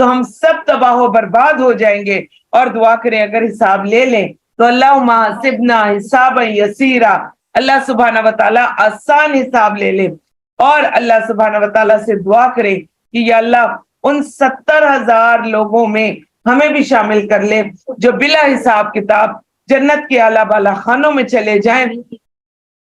تو ہم سب تباہ و برباد ہو جائیں گے. اور دعا کریں اگر حساب لے لیں تو اللہم حسبنا حسابا یسیرا, اللہ سبحانہ و تعالیٰ آسان حساب لے لے. اور اللہ سبحانہ و تعالیٰ سے دعا کرے کہ یا اللہ ان 70,000 لوگوں میں ہمیں بھی شامل کر لے جو بلا حساب کتاب جنت کے اعلیٰ بالا خانوں میں چلے جائیں.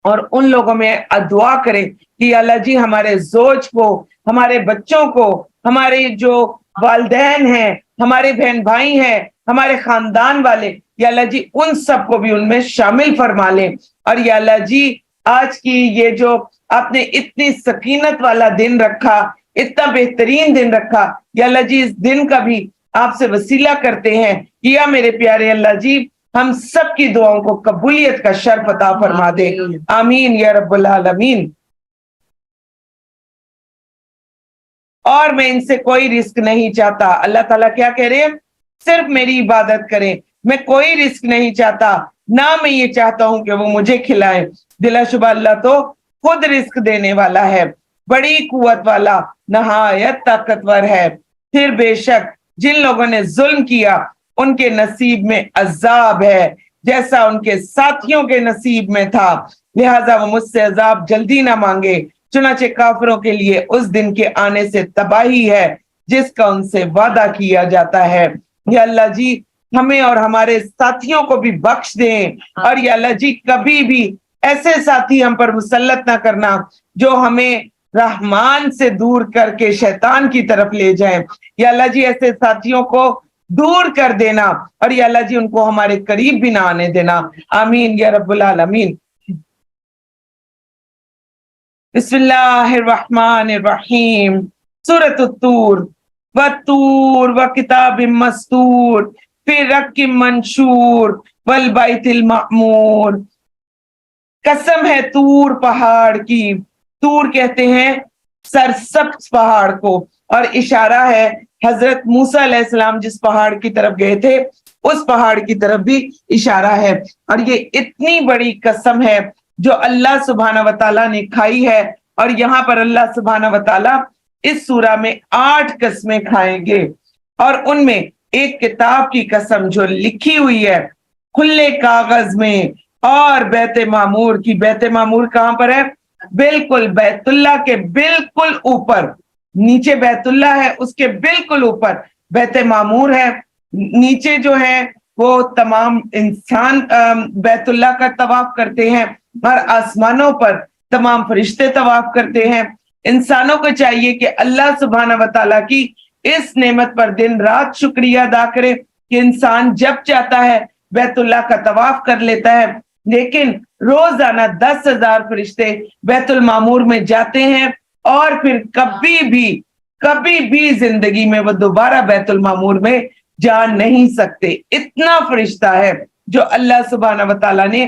اور ان لوگوں میں دعا کرے کہ اللہ جی ہمارے زوج کو, ہمارے بچوں کو, ہمارے جو والدین ہیں, ہمارے بہن بھائی ہیں, ہمارے خاندان والے, یا اللہ جی ان سب کو بھی ان میں شامل فرما لیں. اور یا اللہ جی آج کی یہ جو آپ نے اتنی سکینت والا دن رکھا, اتنا بہترین دن رکھا, یا اللہ جی اس دن کا بھی آپ سے وسیلہ کرتے ہیں کہ یا میرے پیارے اللہ جی ہم سب کی دعاؤں کو قبولیت کا شرف عطا فرما دے. آمین یا رب العالمین. اور میں ان سے کوئی رزق نہیں چاہتا. اللہ تعالیٰ کیا کہہ رہے ہیں؟ صرف میری عبادت کریں, میں کوئی رزق نہیں چاہتا, نہ میں یہ چاہتا ہوں کہ وہ مجھے کھلائیں. بلا شبہ اللہ تو خود رزق دینے والا ہے, بڑی قوت والا, نہایت طاقتور ہے. پھر بے شک جن لوگوں نے ظلم کیا ان کے نصیب میں عذاب ہے جیسا ان کے ساتھیوں کے نصیب میں تھا, لہذا وہ مجھ سے عذاب جلدی نہ مانگے. چنانچہ کافروں کے لیے اس دن کے آنے سے تباہی ہے جس کا ان سے وعدہ کیا جاتا ہے. یا اللہ جی ہمیں اور ہمارے ساتھیوں کو بھی بخش دیں, اور یا اللہ جی کبھی بھی ایسے ساتھی ہم پر مسلط نہ کرنا جو ہمیں رحمان سے دور کر کے شیطان کی طرف لے جائیں. یا اللہ جی ایسے ساتھیوں کو دور کر دینا, اور یا اللہ جی ان کو ہمارے قریب بھی نہ آنے دینا. آمین یا رب العالمین. بسم اللہ الرحمن الرحیم. سورۃ الطور. والطور وکتاب مستور فی رق منشور والبیت المعمور. قسم ہے طور پہاڑ کی. طور کہتے ہیں سرسبز پہاڑ کو, اور اشارہ ہے حضرت موسیٰ علیہ السلام جس پہاڑ کی طرف گئے تھے اس پہاڑ کی طرف بھی اشارہ ہے. اور یہ اتنی بڑی قسم ہے جو اللہ سبحانہ و تعالیٰ نے کھائی ہے. اور یہاں پر اللہ سبحانہ و تعالیٰ اس سورہ میں 8 قسمیں کھائیں گے, اور ان میں ایک کتاب کی قسم جو لکھی ہوئی ہے کھلے کاغذ میں, اور بیت معمور کی. بیت معمور کہاں پر ہے؟ بالکل بیت اللہ کے بالکل اوپر. نیچے بیت اللہ ہے, اس کے بالکل اوپر بیت معمور ہے. نیچے جو ہے وہ تمام انسان بیت اللہ کا طواف کرتے ہیں, اور آسمانوں پر تمام فرشتے طواف کرتے ہیں. انسانوں کو چاہیے کہ اللہ سبحانہ و تعالیٰ کی اس نعمت پر دن رات شکریہ ادا کرے کہ انسان جب چاہتا ہے بیت اللہ کا طواف کر لیتا ہے. لیکن روزانہ 10,000 فرشتے بیت المعمور میں جاتے ہیں, اور پھر کبھی بھی زندگی میں وہ دوبارہ بیت المعمور میں جا نہیں سکتے. اتنا فرشتہ ہے جو اللہ سبحانہ و تعالیٰ نے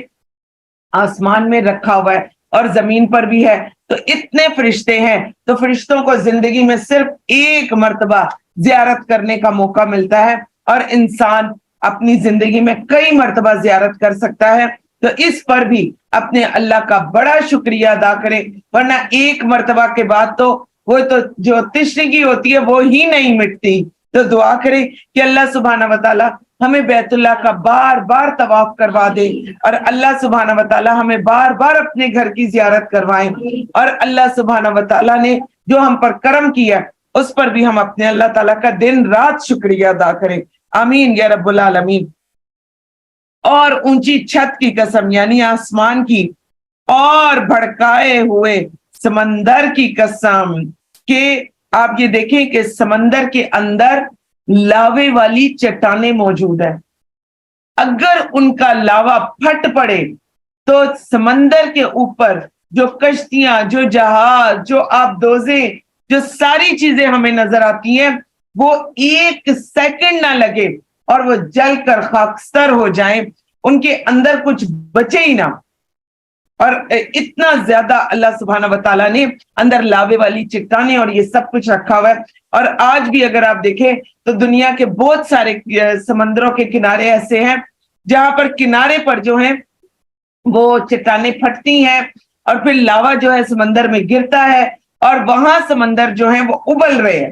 آسمان میں رکھا ہوا ہے, اور زمین پر بھی ہے. تو اتنے فرشتے ہیں, تو فرشتوں کو زندگی میں صرف ایک مرتبہ زیارت کرنے کا موقع ملتا ہے, اور انسان اپنی زندگی میں کئی مرتبہ زیارت کر سکتا ہے. تو اس پر بھی اپنے اللہ کا بڑا شکریہ ادا کرے, ورنہ ایک مرتبہ کے بعد تو وہ تو جو تشنگی ہوتی ہے وہ ہی نہیں مٹتی. تو دعا کرے کہ اللہ سبحانہ و تعالیٰ ہمیں بیت اللہ کا بار بار طواف کروا دے, اور اللہ سبحانہ و تعالیٰ ہمیں بار بار اپنے گھر کی زیارت کروائیں. اور اللہ سبحانہ و تعالیٰ نے جو ہم پر کرم کیا اس پر بھی ہم اپنے اللہ تعالیٰ کا دن رات شکریہ ادا کریں. آمین یا رب العالمین. اور اونچی چھت کی قسم یعنی آسمان کی, اور بھڑکائے ہوئے سمندر کی قسم کہ آپ یہ دیکھیں کہ سمندر کے اندر لاوے والی چٹانیں موجود ہیں. اگر ان کا لاوا پھٹ پڑے تو سمندر کے اوپر جو کشتیاں, جو جہاز, جو آبدوزیں, جو ساری چیزیں ہمیں نظر آتی ہیں وہ 1 سیکنڈ نہ لگے اور وہ جل کر خاکستر ہو جائیں, ان کے اندر کچھ بچے ہی نہ. اور اتنا زیادہ اللہ سبحانہ و تعالیٰ نے اندر لاوے والی چٹانیں اور یہ سب کچھ رکھا ہوا ہے. اور آج بھی اگر آپ دیکھیں تو دنیا کے بہت سارے سمندروں کے کنارے ایسے ہیں جہاں پر کنارے پر جو ہیں وہ چٹانیں پھٹتی ہیں, اور پھر لاوا جو ہے سمندر میں گرتا ہے, اور وہاں سمندر جو ہیں وہ ابل رہے ہیں.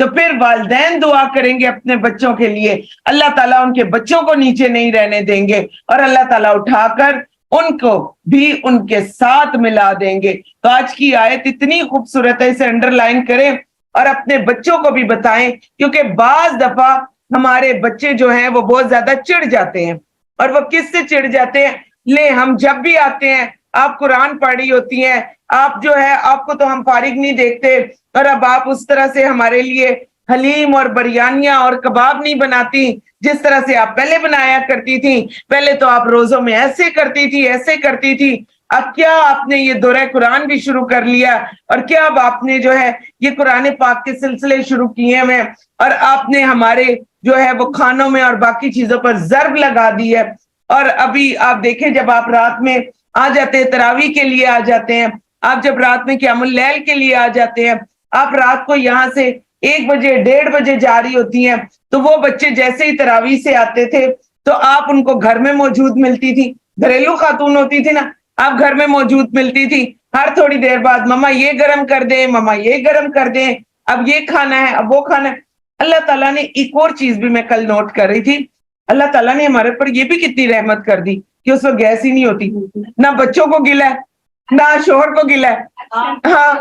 تو پھر والدین دعا کریں گے اپنے بچوں کے لیے، اللہ تعالیٰ ان کے بچوں کو نیچے نہیں رہنے دیں گے اور اللہ تعالیٰ اٹھا کر ان کو بھی ان کے ساتھ ملا دیں گے۔ تو آج کی آیت اتنی خوبصورت ہے، اسے انڈر لائن کریں اور اپنے بچوں کو بھی بتائیں، کیونکہ بعض دفعہ ہمارے بچے جو ہیں وہ بہت زیادہ چڑ جاتے ہیں، اور وہ کس سے چڑ جاتے ہیں؟ لے ہم جب بھی آتے ہیں، آپ قرآن پڑھی ہوتی ہیں، آپ جو ہے آپ کو تو ہم فارغ نہیں دیکھتے، اور اب آپ اس طرح سے ہمارے لیے حلیم اور بریانیاں اور کباب نہیں بناتی جس طرح سے آپ پہلے بنایا کرتی تھی، پہلے تو آپ روزوں میں ایسے کرتی تھی ایسے کرتی تھی، اب کیا آپ نے یہ دورہ قرآن بھی شروع کر لیا، اور کیا اب آپ نے جو ہے یہ قرآن پاک کے سلسلے شروع کیے ہیں، اور آپ نے ہمارے جو ہے وہ کھانوں میں اور باقی چیزوں پر ضرب لگا دی ہے۔ اور ابھی آپ دیکھیں جب آپ رات میں آ جاتے ہیں، تراویح کے لیے آ جاتے ہیں، آپ جب رات میں قیام اللیل کے لیے آ جاتے ہیں، آپ رات کو یہاں سے 1 بجے 1:30 بجے جا رہی ہوتی ہیں، تو وہ بچے جیسے ہی تراویح سے آتے تھے تو آپ ان کو گھر میں موجود ملتی تھی، گھریلو خاتون ہوتی تھی نا، آپ گھر میں موجود ملتی تھی، ہر تھوڑی دیر بعد مما یہ گرم کر دیں، مما یہ گرم کر دیں، اب یہ کھانا ہے، اب وہ کھانا ہے۔ اللہ تعالیٰ نے ایک اور چیز بھی میں کل نوٹ کر رہی تھی، اللہ تعالیٰ نے ہمارے پر یہ بھی کتنی رحمت کر دی کہ اس وقت گیس ہی نہیں ہوتی، نہ بچوں کو گلا ہے نہ شوہر کو گلا ہے، ہاں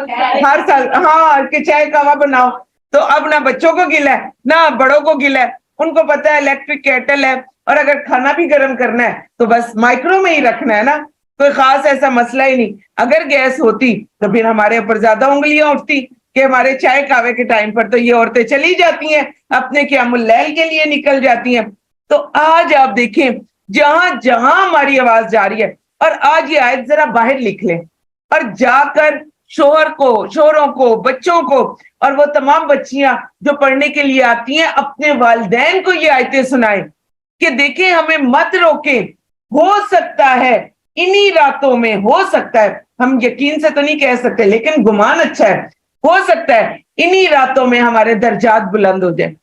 ہر سال ہاں کہ چائے کہوا بناؤ، تو اب نہ بچوں کو گلا ہے نہ بڑوں کو گلا ہے، ان کو پتا ہے الیکٹرک کیٹل ہے، اور اگر کھانا بھی گرم کرنا ہے تو بس مائکرو میں ہی رکھنا ہے نا، کوئی خاص ایسا مسئلہ ہی نہیں۔ اگر گیس ہوتی تو پھر ہمارے اوپر زیادہ انگلیاں اٹھتی کہ ہمارے چائے کاوے کے ٹائم پر تو یہ عورتیں چلی جاتی ہیں اپنے قیام اللیل کے لیے نکل جاتی ہیں۔ تو آج آپ دیکھیں جہاں جہاں ہماری آواز جا رہی ہے، اور آج یہ آیت ذرا باہر لکھ لیں اور جا کر شوہر کو، شوہروں کو، بچوں کو، اور وہ تمام بچیاں جو پڑھنے کے لیے آتی ہیں اپنے والدین کو یہ آیتیں سنائیں کہ دیکھیں ہمیں مت روکیں، ہو سکتا ہے انہی راتوں میں، ہو سکتا ہے، ہم یقین سے تو نہیں کہہ سکتے لیکن گمان اچھا ہے، ہو سکتا ہے انہی راتوں میں ہمارے درجات بلند ہو جائیں۔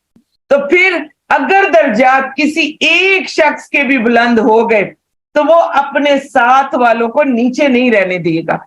تو پھر اگر درجات کسی ایک شخص کے بھی بلند ہو گئے تو وہ اپنے ساتھ والوں کو نیچے نہیں رہنے دے گا،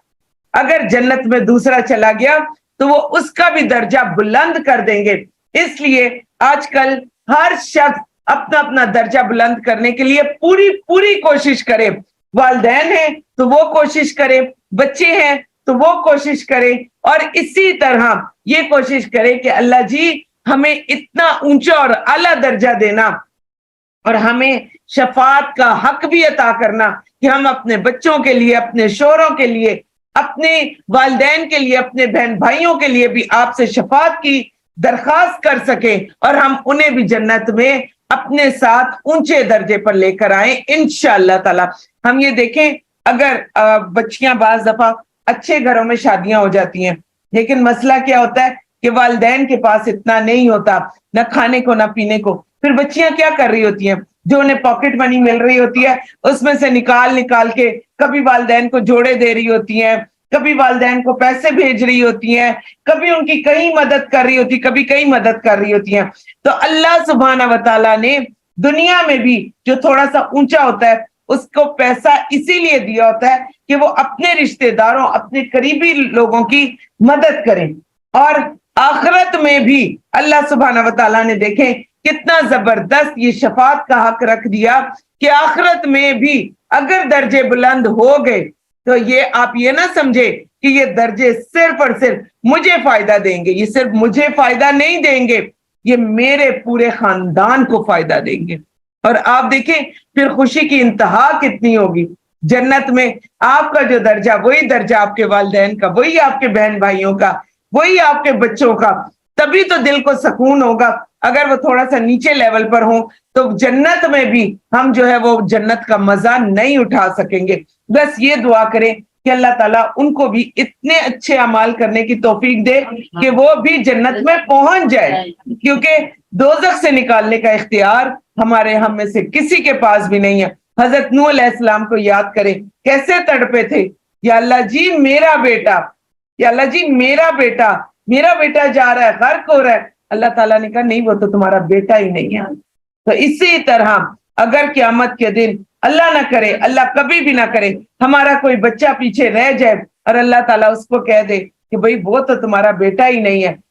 اگر جنت میں دوسرا چلا گیا تو وہ اس کا بھی درجہ بلند کر دیں گے۔ اس لیے آج کل ہر شخص اپنا اپنا درجہ بلند کرنے کے لیے پوری کوشش کرے، والدین ہیں تو وہ کوشش کرے، بچے ہیں تو وہ کوشش کرے، اور اسی طرح یہ کوشش کرے کہ اللہ جی ہمیں اتنا اونچا اور اعلیٰ درجہ دینا اور ہمیں شفاعت کا حق بھی عطا کرنا کہ ہم اپنے بچوں کے لیے، اپنے شوہروں کے لیے، اپنے والدین کے لیے، اپنے بہن بھائیوں کے لیے بھی آپ سے شفاعت کی درخواست کر سکیں، اور ہم انہیں بھی جنت میں اپنے ساتھ اونچے درجے پر لے کر آئیں انشاءاللہ تعالی۔ ہم یہ دیکھیں اگر بچیاں بعض دفعہ اچھے گھروں میں شادیاں ہو جاتی ہیں، لیکن مسئلہ کیا ہوتا ہے کہ والدین کے پاس اتنا نہیں ہوتا، نہ کھانے کو نہ پینے کو، پھر بچیاں کیا کر رہی ہوتی ہیں؟ جو انہیں پاکٹ منی مل رہی ہوتی ہے اس میں سے نکال کے کبھی والدین کو جوڑے دے رہی ہوتی ہیں، کبھی والدین کو پیسے بھیج رہی ہوتی ہیں، کبھی ان کی کہیں مدد کر رہی ہوتی، کبھی کہیں مدد کر رہی ہوتی ہیں۔ تو اللہ سبحانہ و تعالیٰ نے دنیا میں بھی جو تھوڑا سا اونچا ہوتا ہے اس کو پیسہ اسی لیے دیا ہوتا ہے کہ وہ اپنے رشتہ داروں، اپنے قریبی لوگوں کی مدد کریں، اور آخرت میں بھی اللہ سبحانہ و تعالیٰ نے دیکھیں کتنا زبردست یہ شفاعت کا حق رکھ دیا کہ آخرت میں بھی اگر درجے بلند ہو گئے تو یہ آپ یہ نہ سمجھے کہ یہ درجے صرف اور صرف مجھے فائدہ دیں گے، یہ صرف مجھے فائدہ نہیں دیں گے، یہ میرے پورے خاندان کو فائدہ دیں گے۔ اور آپ دیکھیں پھر خوشی کی انتہا کتنی ہوگی جنت میں، آپ کا جو درجہ وہی درجہ آپ کے والدین کا، وہی آپ کے بہن بھائیوں کا، وہی آپ کے بچوں کا، تبھی تو دل کو سکون ہوگا۔ اگر وہ تھوڑا سا نیچے لیول پر ہوں تو جنت میں بھی ہم جو ہے وہ جنت کا مزہ نہیں اٹھا سکیں گے۔ بس یہ دعا کریں کہ اللہ تعالیٰ ان کو بھی اتنے اچھے اعمال کرنے کی توفیق دے کہ وہ بھی جنت میں پہنچ جائے، کیونکہ دوزخ سے نکالنے کا اختیار ہم میں سے کسی کے پاس بھی نہیں ہے۔ حضرت نوح علیہ السلام کو یاد کریں کیسے تڑپے تھے، یا اللہ جی میرا بیٹا، یا اللہ جی میرا بیٹا جا رہا ہے، غرق ہو رہا ہے۔ اللہ تعالیٰ نے کہا نہیں وہ تو تمہارا بیٹا ہی نہیں ہے۔ تو اسی طرح اگر قیامت کے دن اللہ نہ کرے، اللہ کبھی بھی نہ کرے، ہمارا کوئی بچہ پیچھے رہ جائے اور اللہ تعالیٰ اس کو کہہ دے کہ بھئی وہ تو تمہارا بیٹا ہی نہیں ہے،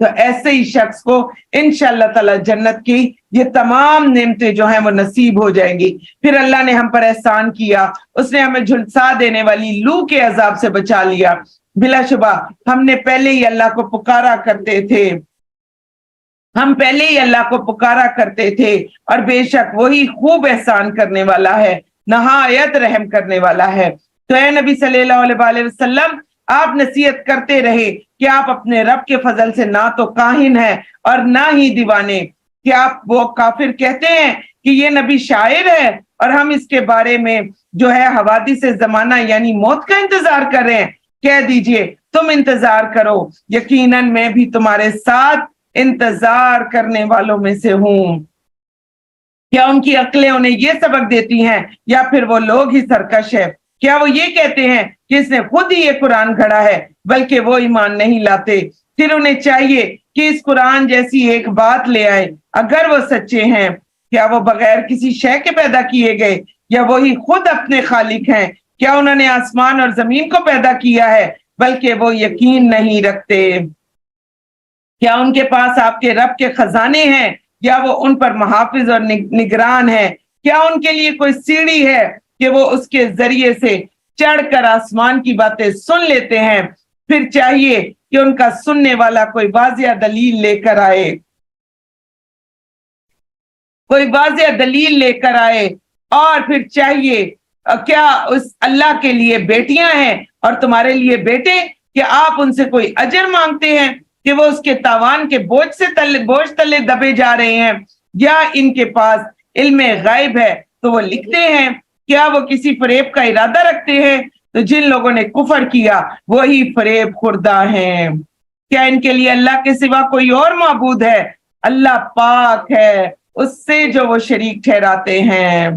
تو ایسے ہی شخص کو انشاءاللہ تعالی جنت کی یہ تمام نعمتیں جو ہیں وہ نصیب ہو جائیں گی. پھر اللہ نے ہم پر احسان کیا, اس نے ہمیں جھلسا دینے والی لو کے عذاب سے بچا لیا. بلا شبہ ہم نے پہلے ہی اللہ کو پکارا کرتے تھے, ہم پہلے ہی اللہ کو پکارا کرتے تھے, اور بے شک وہی خوب احسان کرنے والا ہے, نہایت رحم کرنے والا ہے. تو اے نبی صلی اللہ علیہ وآلہ وسلم, آپ نصیحت کرتے رہے کہ آپ اپنے رب کے فضل سے نہ تو کاہن ہیں اور نہ ہی دیوانے. کہ آپ وہ کافر کہتے ہیں کہ یہ نبی شاعر ہے اور ہم اس کے بارے میں جو ہے حوادث زمانہ یعنی موت کا انتظار کر رہے ہیں. کہہ دیجئے تم انتظار کرو, یقیناً میں بھی تمہارے ساتھ انتظار کرنے والوں میں سے ہوں. کیا ان کی عقلیں انہیں یہ سبق دیتی ہیں یا پھر وہ لوگ ہی سرکش ہے؟ کیا وہ یہ کہتے ہیں کہ اس نے خود ہی یہ قرآن گھڑا ہے, بلکہ وہ ایمان نہیں لاتے. پھر انہیں چاہیے کہ اس قرآن جیسی ایک بات لے آئے اگر وہ سچے ہیں. کیا وہ بغیر کسی شے کے پیدا کیے گئے یا وہی خود اپنے خالق ہیں؟ کیا انہوں نے آسمان اور زمین کو پیدا کیا ہے بلکہ وہ یقین نہیں رکھتے. کیا ان کے پاس آپ کے رب کے خزانے ہیں یا وہ ان پر محافظ اور نگران ہے؟ کیا ان کے لیے کوئی سیڑھی ہے کہ وہ اس کے ذریعے سے چڑھ کر آسمان کی باتیں سن لیتے ہیں؟ پھر چاہیے کہ ان کا سننے والا کوئی واضح دلیل لے کر آئے, کوئی واضح دلیل لے کر آئے. اور پھر چاہیے کیا اس اللہ کے لیے بیٹیاں ہیں اور تمہارے لیے بیٹے, کہ آپ ان سے کوئی اجر مانگتے ہیں کہ وہ اس کے تاوان کے بوجھ تلے دبے جا رہے ہیں؟ یا ان کے پاس علم غیب ہے تو وہ لکھتے ہیں؟ کیا وہ کسی فریب کا ارادہ رکھتے ہیں؟ تو جن لوگوں نے کفر کیا وہی فریب خوردہ ہیں. کیا ان کے لیے اللہ کے سوا کوئی اور معبود ہے؟ اللہ پاک ہے اس سے جو وہ شریک ٹھہراتے ہیں.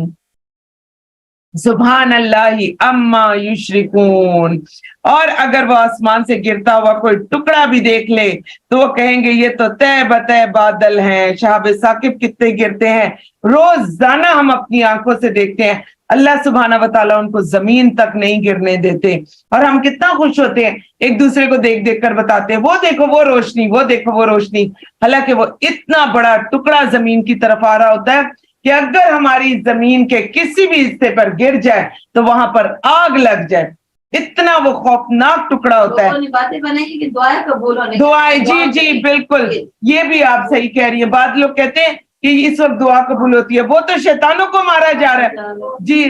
سبحان اللہ اما یشرکون. اور اگر وہ آسمان سے گرتا ہوا کوئی ٹکڑا بھی دیکھ لے تو وہ کہیں گے یہ تو طے بطے بادل ہیں. شہاب ثاقب کتنے گرتے ہیں, روزانہ ہم اپنی آنکھوں سے دیکھتے ہیں. اللہ سبحانہ و تعالیٰ ان کو زمین تک نہیں گرنے دیتے, اور ہم کتنا خوش ہوتے ہیں, ایک دوسرے کو دیکھ دیکھ کر بتاتے ہیں وہ دیکھو وہ روشنی, وہ دیکھو وہ روشنی. حالانکہ وہ اتنا بڑا ٹکڑا زمین کی طرف آ رہا ہوتا ہے کہ اگر ہماری زمین کے کسی بھی حصے پر گر جائے تو وہاں پر آگ لگ جائے. اتنا وہ خوفناک ٹکڑا ہوتا ہے. باتیں بنے گی کہ دعائیں قبول ہونے, دعائیں, جی جی بالکل, یہ بھی آپ صحیح کہہ رہی ہیں. بعض لوگ کہتے ہیں کہ اس وقت دعا قبول ہوتی ہے, وہ تو شیطانوں کو مارا جا رہا ہے. جی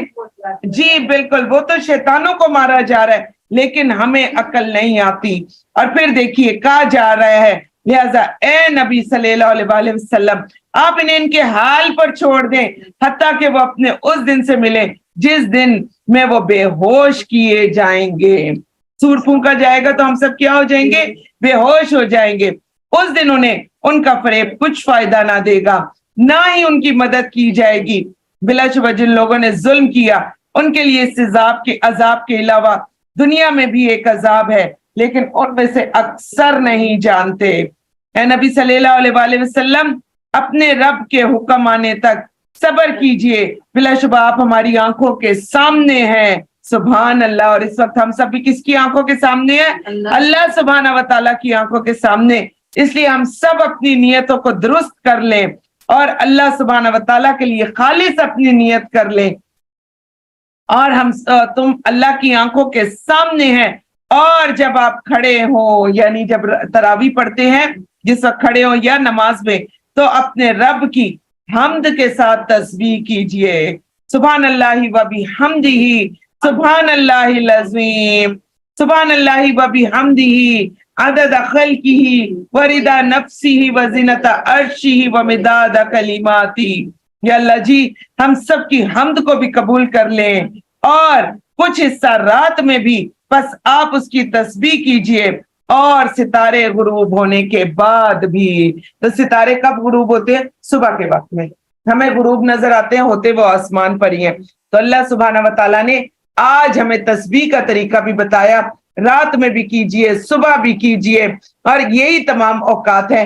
جی بالکل, وہ تو شیطانوں کو مارا جا رہا ہے, لیکن ہمیں عقل نہیں آتی. اور پھر دیکھیے کہا جا رہا ہے لہذا اے نبی صلی اللہ علیہ وآلہ وسلم آپ انہیں ان کے حال پر چھوڑ دیں حتیٰ کہ وہ اپنے اس دن سے ملیں جس دن میں وہ بے ہوش کیے جائیں گے. سور پھونکا جائے گا تو ہم سب کیا ہو جائیں گے؟ بے ہوش ہو جائیں گے. اس دن انہیں ان کا فریب کچھ فائدہ نہ دے گا, نہ ہی ان کی مدد کی جائے گی. بلا شبہ جن لوگوں نے ظلم کیا ان کے لیے اس عذاب کے علاوہ دنیا میں بھی ایک عذاب ہے, لیکن ان میں سے اکثر نہیں جانتے. اے نبی صلی اللہ علیہ وآلہ وسلم اپنے رب کے حکم آنے تک صبر کیجئے, بلا شبہ آپ ہماری آنکھوں کے سامنے ہیں. سبحان اللہ. اور اس وقت ہم سب بھی کس کی آنکھوں کے سامنے ہیں؟ اللہ سبحانہ و تعالیٰ کی آنکھوں کے سامنے. اس لیے ہم سب اپنی نیتوں کو درست کر لیں اور اللہ سبحانہ و تعالیٰ کے لیے خالص اپنی نیت کر لیں. اور تم اللہ کی آنکھوں کے سامنے ہیں, اور جب آپ کھڑے ہوں یعنی جب تراویح پڑھتے ہیں جس وقت کھڑے ہوں یا نماز میں تو اپنے رب کی حمد کے ساتھ تسبیح کیجئے. سبحان اللہ و بحمدہ, سبحان اللہ العظیم, سبحان اللہ و بحمدہ عدد خلقہ ورضا نفسہ وزنۃ عرشہ ومداد کلماتہ. یا اللہ جی ہم سب کی حمد کو بھی قبول کر لیں اور کچھ حصہ رات میں بھی, بس آپ اس کی تسبیح کیجئے. اور ستارے غروب ہونے کے بعد بھی. تو ستارے کب غروب ہوتے ہیں؟ صبح کے وقت میں ہمیں غروب نظر آتے ہیں, ہوتے وہ آسمان پر ہی ہیں. تو اللہ سبحانہ و تعالیٰ نے آج ہمیں تسبیح کا طریقہ بھی بتایا, رات میں بھی کیجئے, صبح بھی کیجئے, اور یہی تمام اوقات ہیں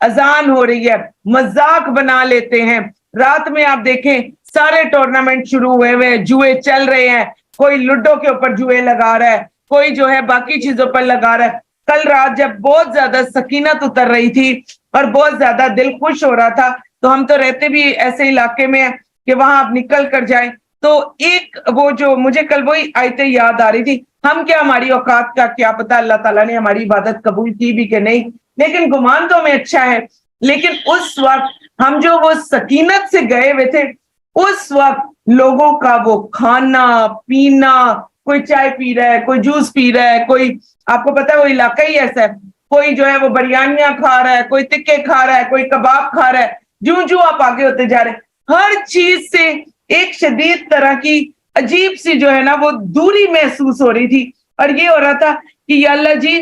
اذان ہو رہی ہے، مذاق بنا لیتے ہیں. رات میں آپ دیکھیں سارے ٹورنامنٹ شروع ہوئے ہوئے، جوئے چل رہے ہیں، کوئی لڈو کے اوپر جوئے لگا رہا ہے، کوئی جو ہے باقی چیزوں پر لگا رہا ہے. کل رات جب بہت زیادہ سکینت اتر رہی تھی اور بہت زیادہ دل خوش ہو رہا تھا، تو ہم تو رہتے بھی ایسے علاقے میں ہیں کہ وہاں آپ نکل کر جائیں تو ایک وہ جو مجھے کل وہی آیتیں یاد آ رہی تھی. ہم کیا ہماری اوقات کا کیا پتا اللہ تعالیٰ نے ہماری عبادت قبول کی بھی کہ نہیں، لیکن گمان تو ہمیں اچھا ہے. لیکن اس وقت ہم جو وہ سکینت سے گئے ہوئے تھے، اس وقت لوگوں کا وہ کھانا پینا، کوئی چائے پی رہا ہے، کوئی جوس پی رہا ہے، کوئی آپ کو پتا ہے وہ علاقہ ہی ایسا ہے، کوئی جو ہے وہ بریانیاں کھا رہا ہے، کوئی تکے کھا رہا ہے، کوئی کباب کھا رہا ہے. جو آپ آگے ہوتے جا رہے ہیں، ہر چیز سے ایک شدید طرح کی عجیب سی جو ہے نا وہ دوری محسوس ہو رہی تھی. اور یہ ہو رہا تھا کہ یا اللہ جی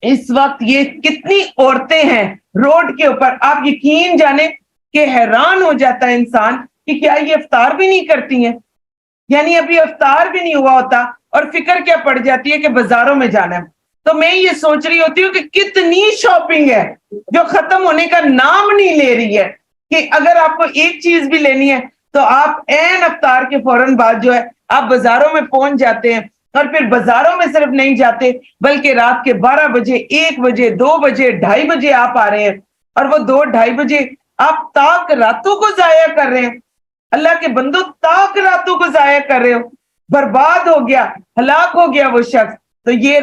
اس وقت یہ کتنی عورتیں ہیں روڈ کے اوپر، آپ یقین جانے کہ حیران ہو جاتا ہے انسان کہ کیا یہ افطار بھی نہیں کرتی ہیں. یعنی ابھی افطار بھی نہیں ہوا ہوتا اور فکر کیا پڑ جاتی ہے کہ بازاروں میں جانا ہے. تو میں یہ سوچ رہی ہوتی ہوں کہ کتنی شاپنگ ہے جو ختم ہونے کا نام نہیں لے رہی ہے، کہ اگر آپ کو ایک چیز بھی لینی ہے تو آپ عین افطار کے فوراً بعد جو ہے آپ بازاروں میں پہنچ جاتے ہیں. اور پھر بازاروں میں صرف نہیں جاتے بلکہ رات کے 12 بجے 1 بجے 2 بجے 2:30 بجے آپ آ رہے ہیں، اور وہ 2-2:30 بجے آپ تاک راتوں کو ضائع کر رہے ہیں. اللہ کے بندو تاک راتوں کو ضائع کر رہے ہو، برباد ہو گیا، ہلاک ہو گیا وہ شخص. تو یہ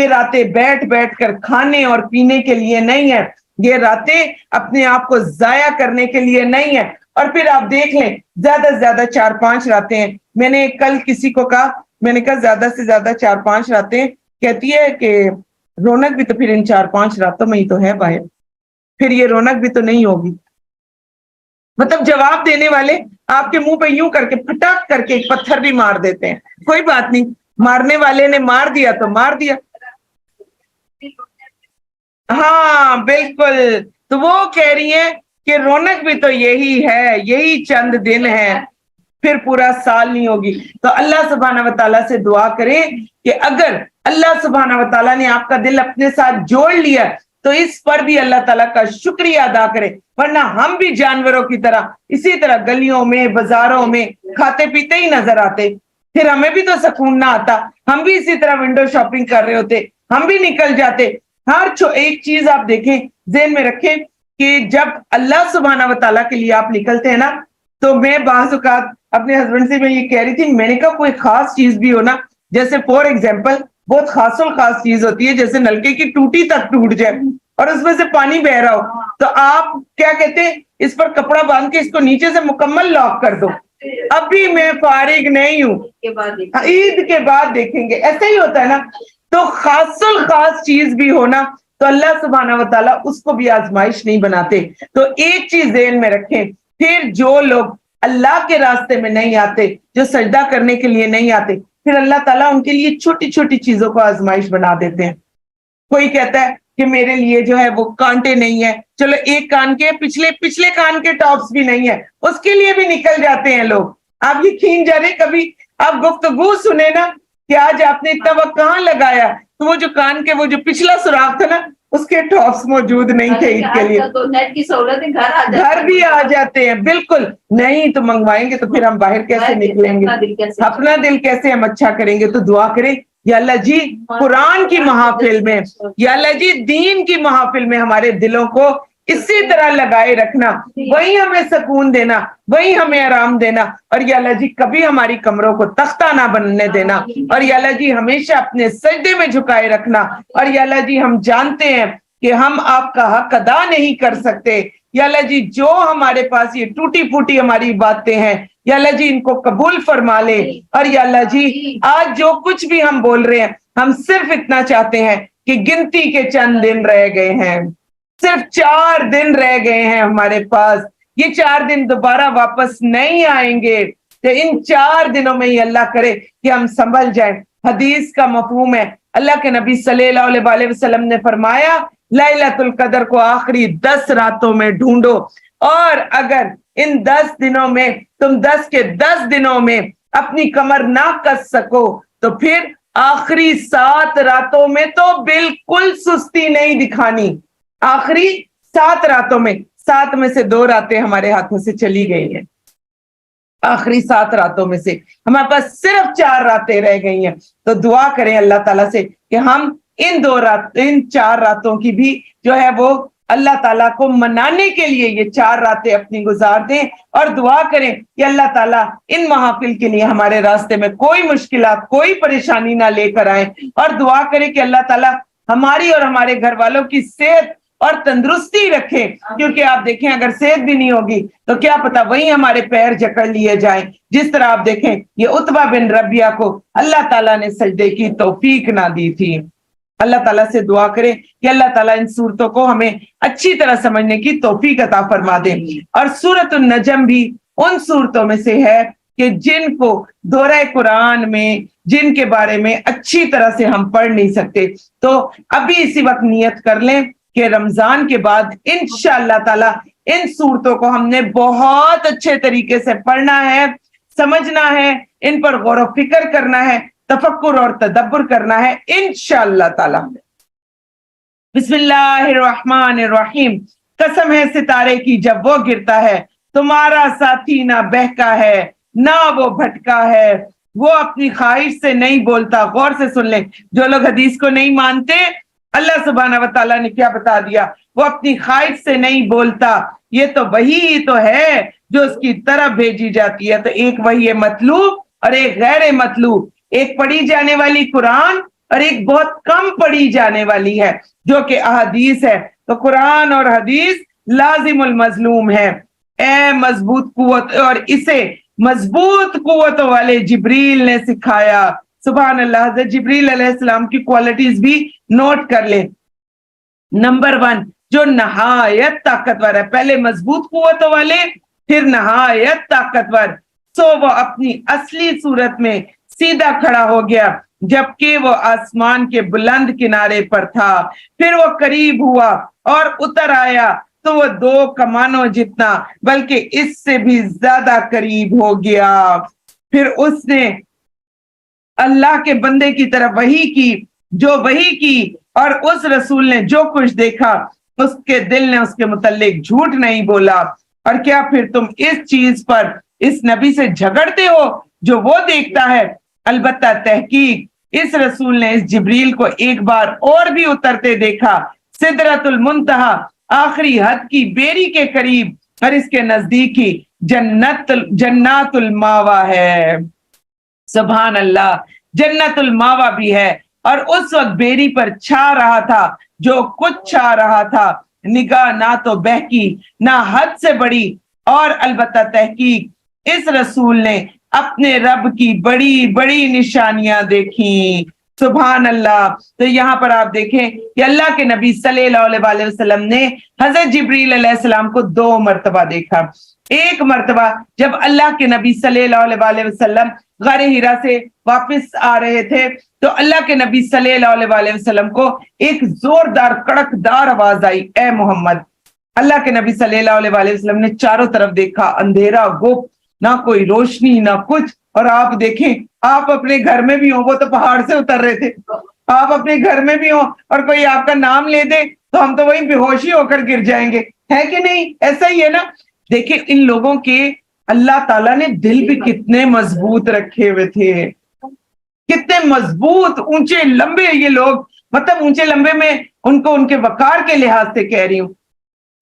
راتیں بیٹھ بیٹھ کر کھانے اور پینے کے لیے نہیں ہے، یہ راتیں اپنے آپ کو ضائع کرنے کے لیے نہیں ہے. اور پھر آپ دیکھ لیں زیادہ سے زیادہ 4-5 راتیں ہیں. میں نے کل کسی کو کہا، میں نے کہا زیادہ سے زیادہ 4-5 راتیں، کہتی ہے کہ رونق بھی تو پھر ان 4-5 راتوں میں ہی تو ہے باہر، پھر یہ رونق بھی تو نہیں ہوگی. مطلب جواب دینے والے آپ کے منہ پہ یوں کر کے پھٹاک کر کے ایک پتھر بھی مار دیتے ہیں. کوئی بات نہیں، مارنے والے نے مار دیا تو مار دیا. ہاں بالکل. تو وہ کہہ رہی ہیں کہ رونق بھی تو یہی ہے، یہی چند دن ہے، پھر پورا سال نہیں ہوگی. تو اللہ سبحانہ و تعالیٰ سے دعا کریں کہ اگر اللہ سبحانہ و تعالیٰ نے آپ کا دل اپنے ساتھ جوڑ لیا تو اس پر بھی اللہ تعالیٰ کا شکریہ ادا کرے. ورنہ ہم بھی جانوروں کی طرح اسی طرح گلیوں میں بازاروں میں کھاتے پیتے ہی نظر آتے، پھر ہمیں بھی تو سکون نہ آتا. ہم بھی اسی طرح ونڈو شاپنگ کر رہے ہوتے، ہم بھی نکل جاتے. ایک چیز آپ دیکھیں، ذہن میں رکھیں کہ جب اللہ سبحانہ و تعالیٰ کے لیے آپ نکلتے ہیں نا، تو میں بعض اوقات اپنے ہسبینڈ سے میں یہ کہہ رہی تھی، میں نے کہا کوئی خاص چیز بھی ہو نا، جیسے فور ایگزامپل بہت خاص الخاص چیز ہوتی ہے، جیسے نلکے کی ٹوٹی تک ٹوٹ جائے اور اس میں سے پانی بہ رہا ہو، تو آپ کیا کہتے ہیں، اس پر کپڑا باندھ کے اس کو نیچے سے مکمل لاک کر دو. ابھی میں فارغ نہیں ہوں، عید کے بعد دیکھیں گے. ایسا ہی ہوتا ہے نا. تو خاص الخاص چیز بھی ہونا تو اللہ سبحانہ و تعالیٰ اس کو بھی آزمائش نہیں بناتے. تو ایک چیز ذہن میں رکھیں، پھر جو لوگ اللہ کے راستے میں نہیں آتے، جو سجدہ کرنے کے لیے نہیں آتے، پھر اللہ تعالیٰ ان کے لیے چھوٹی چھوٹی چیزوں کو آزمائش بنا دیتے ہیں. کوئی کہتا ہے کہ میرے لیے جو ہے وہ کانٹے نہیں ہے، چلو ایک کان کے پچھلے کان کے ٹاپس بھی نہیں ہے، اس کے لیے بھی نکل جاتے ہیں لوگ. آپ یقین جانے کبھی آپ گفتگو سنے نا کہ آج آپ نے اتنا وقت کہاں لگایا، تو وہ جو کان کے وہ جو پچھلا سوراخ تھا نا اس کے ٹاپس موجود نہیں تھے عید کے لیے. تو نیٹ کی سہولت ہے، گھر بھی آ جاتے ہیں. بالکل نہیں تو منگوائیں گے تو پھر ہم باہر کیسے نکلیں گے، اپنا دل کیسے ہم اچھا کریں گے. تو دعا کریں یا اللہ جی قرآن کی محافل میں، یا اللہ جی دین کی محافل میں ہمارے دلوں کو اسی طرح لگائے رکھنا، وہی ہمیں سکون دینا، وہی ہمیں آرام دینا. اور یا اللہ جی کبھی ہماری کمروں کو تختہ نہ بننے دینا. اور یا اللہ جی ہمیشہ اپنے سجدے میں جھکائے رکھنا. اور یا اللہ جی ہم جانتے ہیں کہ ہم آپ کا حق ادا نہیں کر سکتے. یا اللہ جی جو ہمارے پاس یہ ٹوٹی پھوٹی ہماری باتیں ہیں، یا اللہ جی ان کو قبول فرما لے. اور یا اللہ جی آج جو کچھ بھی ہم بول رہے ہیں، ہم صرف اتنا چاہتے ہیں کہ گنتی کے چند دن رہ گئے ہیں، صرف 4 دن رہ گئے ہیں ہمارے پاس. یہ 4 دن دوبارہ واپس نہیں آئیں گے. تو ان 4 دنوں میں ہی اللہ کرے کہ ہم سنبھل جائیں. حدیث کا مفہوم ہے، اللہ کے نبی صلی اللہ علیہ وسلم نے فرمایا لیلۃ القدر کو آخری 10 راتوں میں ڈھونڈو، اور اگر ان 10 دنوں میں تم 10 کے 10 دنوں میں اپنی کمر نہ کس سکو تو پھر آخری 7 راتوں میں تو بالکل سستی نہیں دکھانی. آخری 7 راتوں میں 7 میں سے 2 راتیں ہمارے ہاتھوں سے چلی گئی ہیں، آخری 7 راتوں میں سے ہمارے پاس صرف 4 راتیں رہ گئی ہیں. تو دعا کریں اللہ تعالیٰ سے کہ ہم ان 4 راتوں کی بھی جو ہے وہ اللہ تعالیٰ کو منانے کے لیے یہ 4 راتیں اپنی گزار دیں، اور دعا کریں کہ اللہ تعالیٰ ان محافل کے لیے ہمارے راستے میں کوئی مشکلات، کوئی پریشانی نہ لے کر آئے، اور دعا کریں کہ اللہ تعالیٰ ہماری اور ہمارے گھر والوں کی صحت اور تندرستی رکھے، کیونکہ آپ دیکھیں اگر صحت بھی نہیں ہوگی تو کیا پتا وہی ہمارے پیر جکڑ لیے جائیں، جس طرح آپ دیکھیں یہ عتبہ بن ربیہ کو اللہ تعالیٰ نے سجدے کی توفیق نہ دی تھی. اللہ تعالیٰ سے دعا کریں کہ اللہ تعالیٰ ان صورتوں کو ہمیں اچھی طرح سمجھنے کی توفیق عطا فرما دے. اور سورۃ النجم بھی ان صورتوں میں سے ہے کہ جن کو دورہ قرآن میں، جن کے بارے میں اچھی طرح سے ہم پڑھ نہیں سکتے، تو ابھی اسی وقت نیت کر لیں کہ رمضان کے بعد انشاءاللہ تعالیٰ ان صورتوں کو ہم نے بہت اچھے طریقے سے پڑھنا ہے، سمجھنا ہے، ان پر غور و فکر کرنا ہے، تفکر اور تدبر کرنا ہے انشاءاللہ تعالیٰ. بسم اللہ الرحمن الرحیم. قسم ہے ستارے کی جب وہ گرتا ہے، تمہارا ساتھی نہ بہکا ہے نہ وہ بھٹکا ہے، وہ اپنی خواہش سے نہیں بولتا. غور سے سن لیں، جو لوگ حدیث کو نہیں مانتے، اللہ سبحانہ و تعالیٰ نے کیا بتا دیا، وہ اپنی خواہش سے نہیں بولتا. یہ تو وہی تو ہے جو اس کی طرف بھیجی جاتی ہے. تو ایک وحی مطلوب اور ایک غیر مطلوب، ایک پڑھی جانے والی قرآن اور ایک بہت کم پڑھی جانے والی ہے جو کہ احادیث ہے. تو قرآن اور حدیث لازم المظلوم ہے. اے مضبوط قوت، اور اسے مضبوط قوتوں والے جبریل نے سکھایا. سبحان اللہ. حضرت جبریل علیہ السلام کی کوالٹیز بھی نوٹ کر لیں. نمبر 1 جو نہایت طاقتور ہے، پہلے مضبوط قوتوں والے، پھر نہایت طاقتور. سو وہ اپنی اصلی صورت میں سیدھا کھڑا ہو گیا جبکہ وہ آسمان کے بلند کنارے پر تھا. پھر وہ قریب ہوا اور اتر آیا تو وہ 2 کمانوں جتنا، بلکہ اس سے بھی زیادہ قریب ہو گیا. پھر اس نے اللہ کے بندے کی طرف وحی کی، جو وحی کی، اور اس رسول نے جو کچھ دیکھا اس کے دل نے اس کے متعلق جھوٹ نہیں بولا. اور کیا پھر تم اس چیز پر اس نبی سے جھگڑتے ہو جو وہ دیکھتا ہے؟ البتہ تحقیق اس رسول نے اس جبریل کو ایک بار اور بھی اترتے دیکھا، سدرۃ المنتہا، آخری حد کی بیری کے قریب، اور اس کے نزدیکی جنات الماوا ہے. سبحان اللہ. جنت الماوا بھی ہے. اور اس وقت بیری پر چھا رہا تھا جو کچھ چھا رہا تھا، نگاہ نہ تو بہکی نہ حد سے بڑی. اور البتہ تحقیق اس رسول نے اپنے رب کی بڑی بڑی نشانیاں دیکھیں. سبحان اللہ. تو یہاں پر آپ دیکھیں کہ اللہ کے نبی صلی اللہ علیہ وسلم نے حضرت جبریل علیہ السلام کو 2 مرتبہ دیکھا. ایک مرتبہ جب اللہ کے نبی صلی اللہ علیہ وسلم غار ہیرا سے واپس آ رہے تھے تو اللہ کے نبی صلی اللہ علیہ وسلم کو ایک زوردار کڑکدار آواز آئی، اے محمد. اللہ کے نبی صلی اللہ علیہ وسلم نے چاروں طرف دیکھا، اندھیرا گپ، نہ کوئی روشنی نہ کچھ. اور آپ دیکھیں، آپ اپنے گھر میں بھی ہوں، وہ تو پہاڑ سے اتر رہے تھے، آپ اپنے گھر میں بھی ہوں اور کوئی آپ کا نام لے دے تو ہم تو وہیں بے ہوشی ہو کر گر جائیں گے، ہے کہ نہیں؟ ایسا ہی ہے نا. دیکھیں ان لوگوں کے اللہ تعالیٰ نے دل بھی کتنے مضبوط رکھے ہوئے تھے، کتنے مضبوط اونچے لمبے یہ لوگ، مطلب اونچے لمبے میں ان کو ان کے وقار کے لحاظ سے کہہ رہی ہوں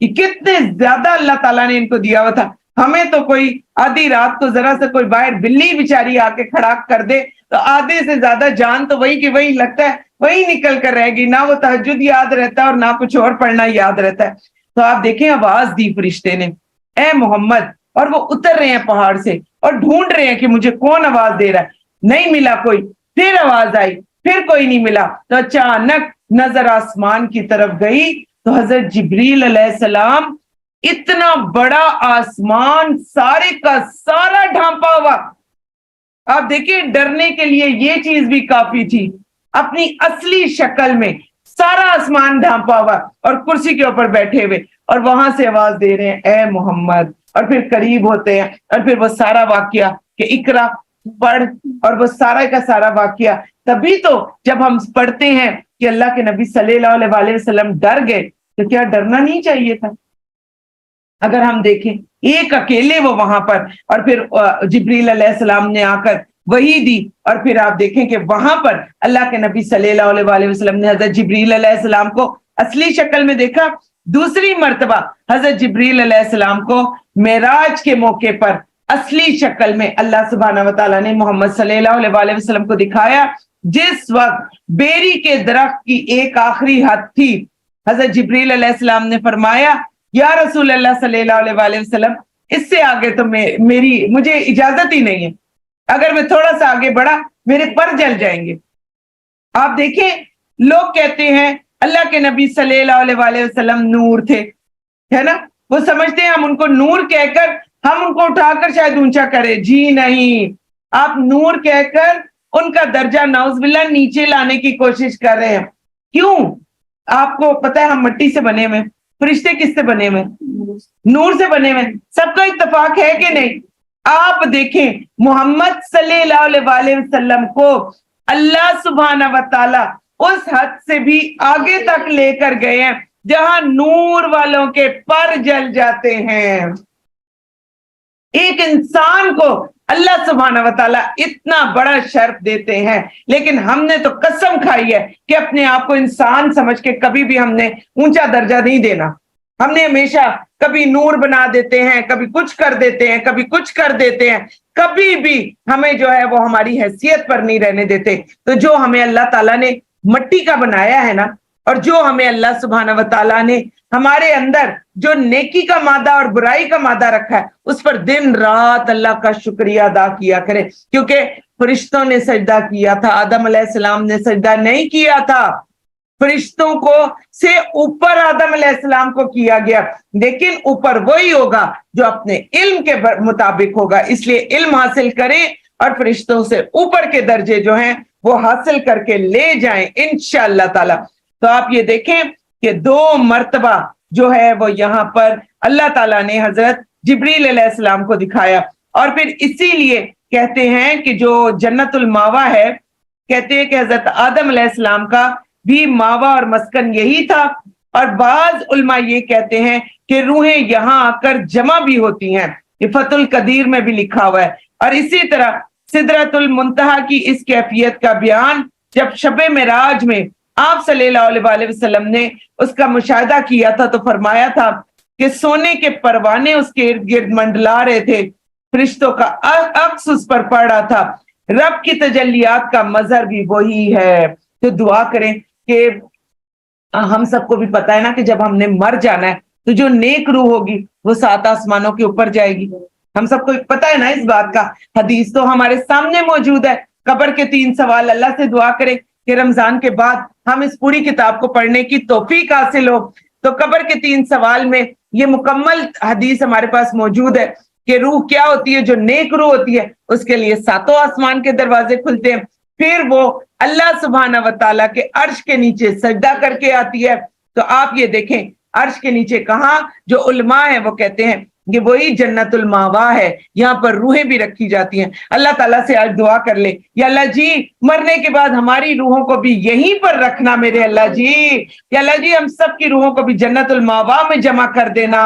کہ کتنے زیادہ اللہ تعالیٰ نے ان کو دیا ہوا تھا. ہمیں تو کوئی آدھی رات کو ذرا سے کوئی باہر بلی بیچاری آ کے کھڑا کر دے تو آدھے سے زیادہ جان تو وہی کی وہی لگتا ہے، وہی نکل کر رہے گی، نہ وہ تہجد یاد رہتا ہے اور نہ کچھ اور پڑھنا یاد رہتا ہے. تو آپ دیکھیں آواز دی فرشتے نے، اے محمد. اور وہ اتر رہے ہیں پہاڑ سے اور ڈھونڈ رہے ہیں کہ مجھے کون آواز دے رہا ہے. نہیں ملا کوئی. پھر آواز آئی، پھر کوئی نہیں ملا. تو اچانک نظر آسمان کی طرف گئی تو حضرت جبریل علیہ السلام، اتنا بڑا آسمان سارے کا سارا ڈھانپا ہوا. آپ دیکھیں ڈرنے کے لیے یہ چیز بھی کافی تھی، اپنی اصلی شکل میں سارا آسمان ڈھانپا ہوا اور کرسی کے اوپر بیٹھے ہوئے، اور وہاں سے آواز دے رہے ہیں اے محمد. اور پھر قریب ہوتے ہیں اور پھر وہ سارا واقعہ کہ اقرا پڑھ، اور وہ سارا کا سارا واقعہ. تبھی تو جب ہم پڑھتے ہیں کہ اللہ کے نبی صلی اللہ علیہ وسلم ڈر گئے تو کیا ڈرنا نہیں چاہیے تھا؟ اگر ہم دیکھیں ایک اکیلے وہ وہاں پر، اور پھر جبریل علیہ السلام نے آ کر وحی دی، اور پھر آپ دیکھیں کہ وہاں پر اللہ کے نبی صلی اللہ علیہ وآلہ وسلم نے حضرت جبریل علیہ السلام کو اصلی شکل میں دیکھا. دوسری مرتبہ حضرت جبریل علیہ السلام کو معراج کے موقع پر اصلی شکل میں اللہ سبحانہ و تعالیٰ نے محمد صلی اللہ علیہ وآلہ وسلم کو دکھایا. جس وقت بیری کے درخت کی ایک آخری حد تھی، حضرت جبریل علیہ السلام نے فرمایا یا رسول اللہ صلی اللہ علیہ وآلہ وسلم، اس سے آگے تو مجھے اجازت ہی نہیں ہے، اگر میں تھوڑا سا آگے بڑھا میرے پر جل جائیں گے. آپ دیکھیں لوگ کہتے ہیں اللہ کے نبی صلی اللہ علیہ وآلہ وسلم نور تھے، ہے نا، وہ سمجھتے ہیں ہم ان کو نور کہہ کر ہم ان کو اٹھا کر شاید اونچا کرے. جی نہیں، آپ نور کہہ کر ان کا درجہ نعوذ باللہ نیچے لانے کی کوشش کر رہے ہیں. کیوں؟ آپ کو پتہ ہے ہم مٹی سے بنے ہوئے، فرشتے کس سے بنے ہوئے؟ نور سے بنے ہوئے. سب کا اتفاق ہے کہ نہیں؟ آپ دیکھیں محمد صلی اللہ علیہ وآلہ وسلم کو اللہ سبحانہ و تعالی اس حد سے بھی آگے تک لے کر گئے ہیں جہاں نور والوں کے پر جل جاتے ہیں. ایک انسان کو اللہ سبحانہ و تعالیٰ اتنا بڑا شرف دیتے ہیں، لیکن ہم نے تو قسم کھائی ہے کہ اپنے آپ کو انسان سمجھ کے کبھی بھی ہم نے اونچا درجہ نہیں دینا. ہم نے ہمیشہ کبھی نور بنا دیتے ہیں، کبھی کچھ کر دیتے ہیں، کبھی کچھ کر دیتے ہیں، کبھی بھی ہمیں جو ہے وہ ہماری حیثیت پر نہیں رہنے دیتے. تو جو ہمیں اللہ تعالیٰ نے مٹی کا بنایا ہے نا، اور جو ہمیں اللہ سبحانہ و تعالیٰ نے ہمارے اندر جو نیکی کا مادہ اور برائی کا مادہ رکھا ہے، اس پر دن رات اللہ کا شکریہ ادا کیا کرے. کیونکہ فرشتوں نے سجدہ کیا تھا، آدم علیہ السلام نے سجدہ نہیں کیا تھا. فرشتوں کو سے اوپر آدم علیہ السلام کو کیا گیا، لیکن اوپر وہی ہوگا جو اپنے علم کے مطابق ہوگا. اس لیے علم حاصل کریں اور فرشتوں سے اوپر کے درجے جو ہیں وہ حاصل کر کے لے جائیں انشاءاللہ تعالی. تو آپ یہ دیکھیں کہ 2 مرتبہ جو ہے وہ یہاں پر اللہ تعالیٰ نے حضرت جبریل علیہ السلام کو دکھایا. اور پھر اسی لیے کہتے ہیں کہ جو جنت الماوا ہے، کہتے ہیں کہ حضرت آدم علیہ السلام کا بھی ماوا اور مسکن یہی تھا. اور بعض علماء یہ کہتے ہیں کہ روحیں یہاں آ کر جمع بھی ہوتی ہیں، یہ فتح القدیر میں بھی لکھا ہوا ہے. اور اسی طرح سدرۃ المنتہا کی اس کیفیت کا بیان جب شب معراج میں آپ صلی اللہ علیہ وآلہ وسلم نے اس کا مشاہدہ کیا تھا تو فرمایا تھا کہ سونے کے پروانے اس کے ارد گرد منڈلا رہے تھے، فرشتوں کا عکس اس پر پڑ رہا تھا، رب کی تجلیات کا مظہر بھی وہی ہے. تو دعا کریں کہ ہم سب کو بھی پتا ہے نا کہ جب ہم نے مر جانا ہے تو جو نیک روح ہوگی وہ 7 آسمانوں کے اوپر جائے گی. ہم سب کو پتا ہے نا اس بات کا، حدیث تو ہمارے سامنے موجود ہے. قبر کے 3 سوال، اللہ سے دعا کریں کہ رمضان کے بعد ہم اس پوری کتاب کو پڑھنے کی توفیق حاصل ہو. تو قبر کے 3 سوال میں یہ مکمل حدیث ہمارے پاس موجود ہے کہ روح کیا ہوتی ہے. جو نیک روح ہوتی ہے اس کے لیے 7 آسمان کے دروازے کھلتے ہیں، پھر وہ اللہ سبحانہ و تعالیٰ کے عرش کے نیچے سجدہ کر کے آتی ہے. تو آپ یہ دیکھیں عرش کے نیچے کہاں، جو علماء ہیں وہ کہتے ہیں کہ وہی جنت الماوا ہے، یہاں پر روحیں بھی رکھی جاتی ہیں. اللہ تعالیٰ سے آج دعا کر لے، یا اللہ جی مرنے کے بعد ہماری روحوں کو بھی یہیں پر رکھنا میرے اللہ جی. یا اللہ جی ہم سب کی روحوں کو بھی جنت الماوا میں جمع کر دینا.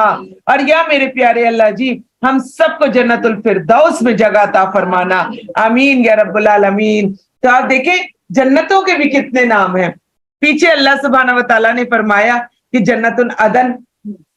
اور یا میرے پیارے اللہ جی ہم سب کو جنت الفردوس میں جگہ عطا فرمانا. آمین یا رب العالمین. تو آپ دیکھیں جنتوں کے بھی کتنے نام ہیں. پیچھے اللہ سبحانہ و تعالیٰ نے فرمایا کہ جنت العدن،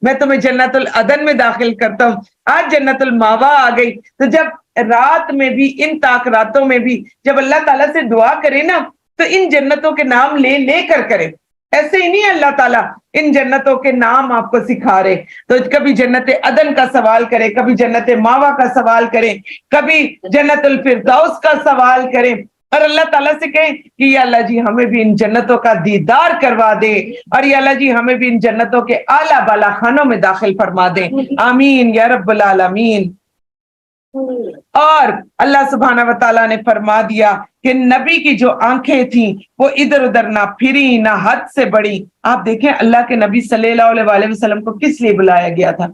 میں تمہیں جنت العدن میں داخل کرتا ہوں. آج جنت الماوا آ گئی. تو جب رات میں بھی ان طاق راتوں میں بھی جب اللہ تعالیٰ سے دعا کرے نا تو ان جنتوں کے نام لے لے کر کرے. ایسے ہی نہیں اللہ تعالیٰ ان جنتوں کے نام آپ کو سکھا رہے. تو کبھی جنت عدن کا سوال کرے، کبھی جنت ماوا کا سوال کرے، کبھی جنت الفردوس کا سوال کرے، اور اللہ تعالیٰ سے کہیں کہ یا اللہ جی ہمیں بھی ان جنتوں کا دیدار کروا دے، اور یا اللہ جی ہمیں بھی ان جنتوں کے اعلیٰ بالا خانوں میں داخل فرما دے. آمین یا رب العالمین. اور اللہ سبحانہ و تعالیٰ نے فرما دیا کہ نبی کی جو آنکھیں تھیں وہ ادھر ادھر نہ پھری نہ حد سے بڑی. آپ دیکھیں اللہ کے نبی صلی اللہ علیہ وآلہ وسلم کو کس لیے بلایا گیا تھا؟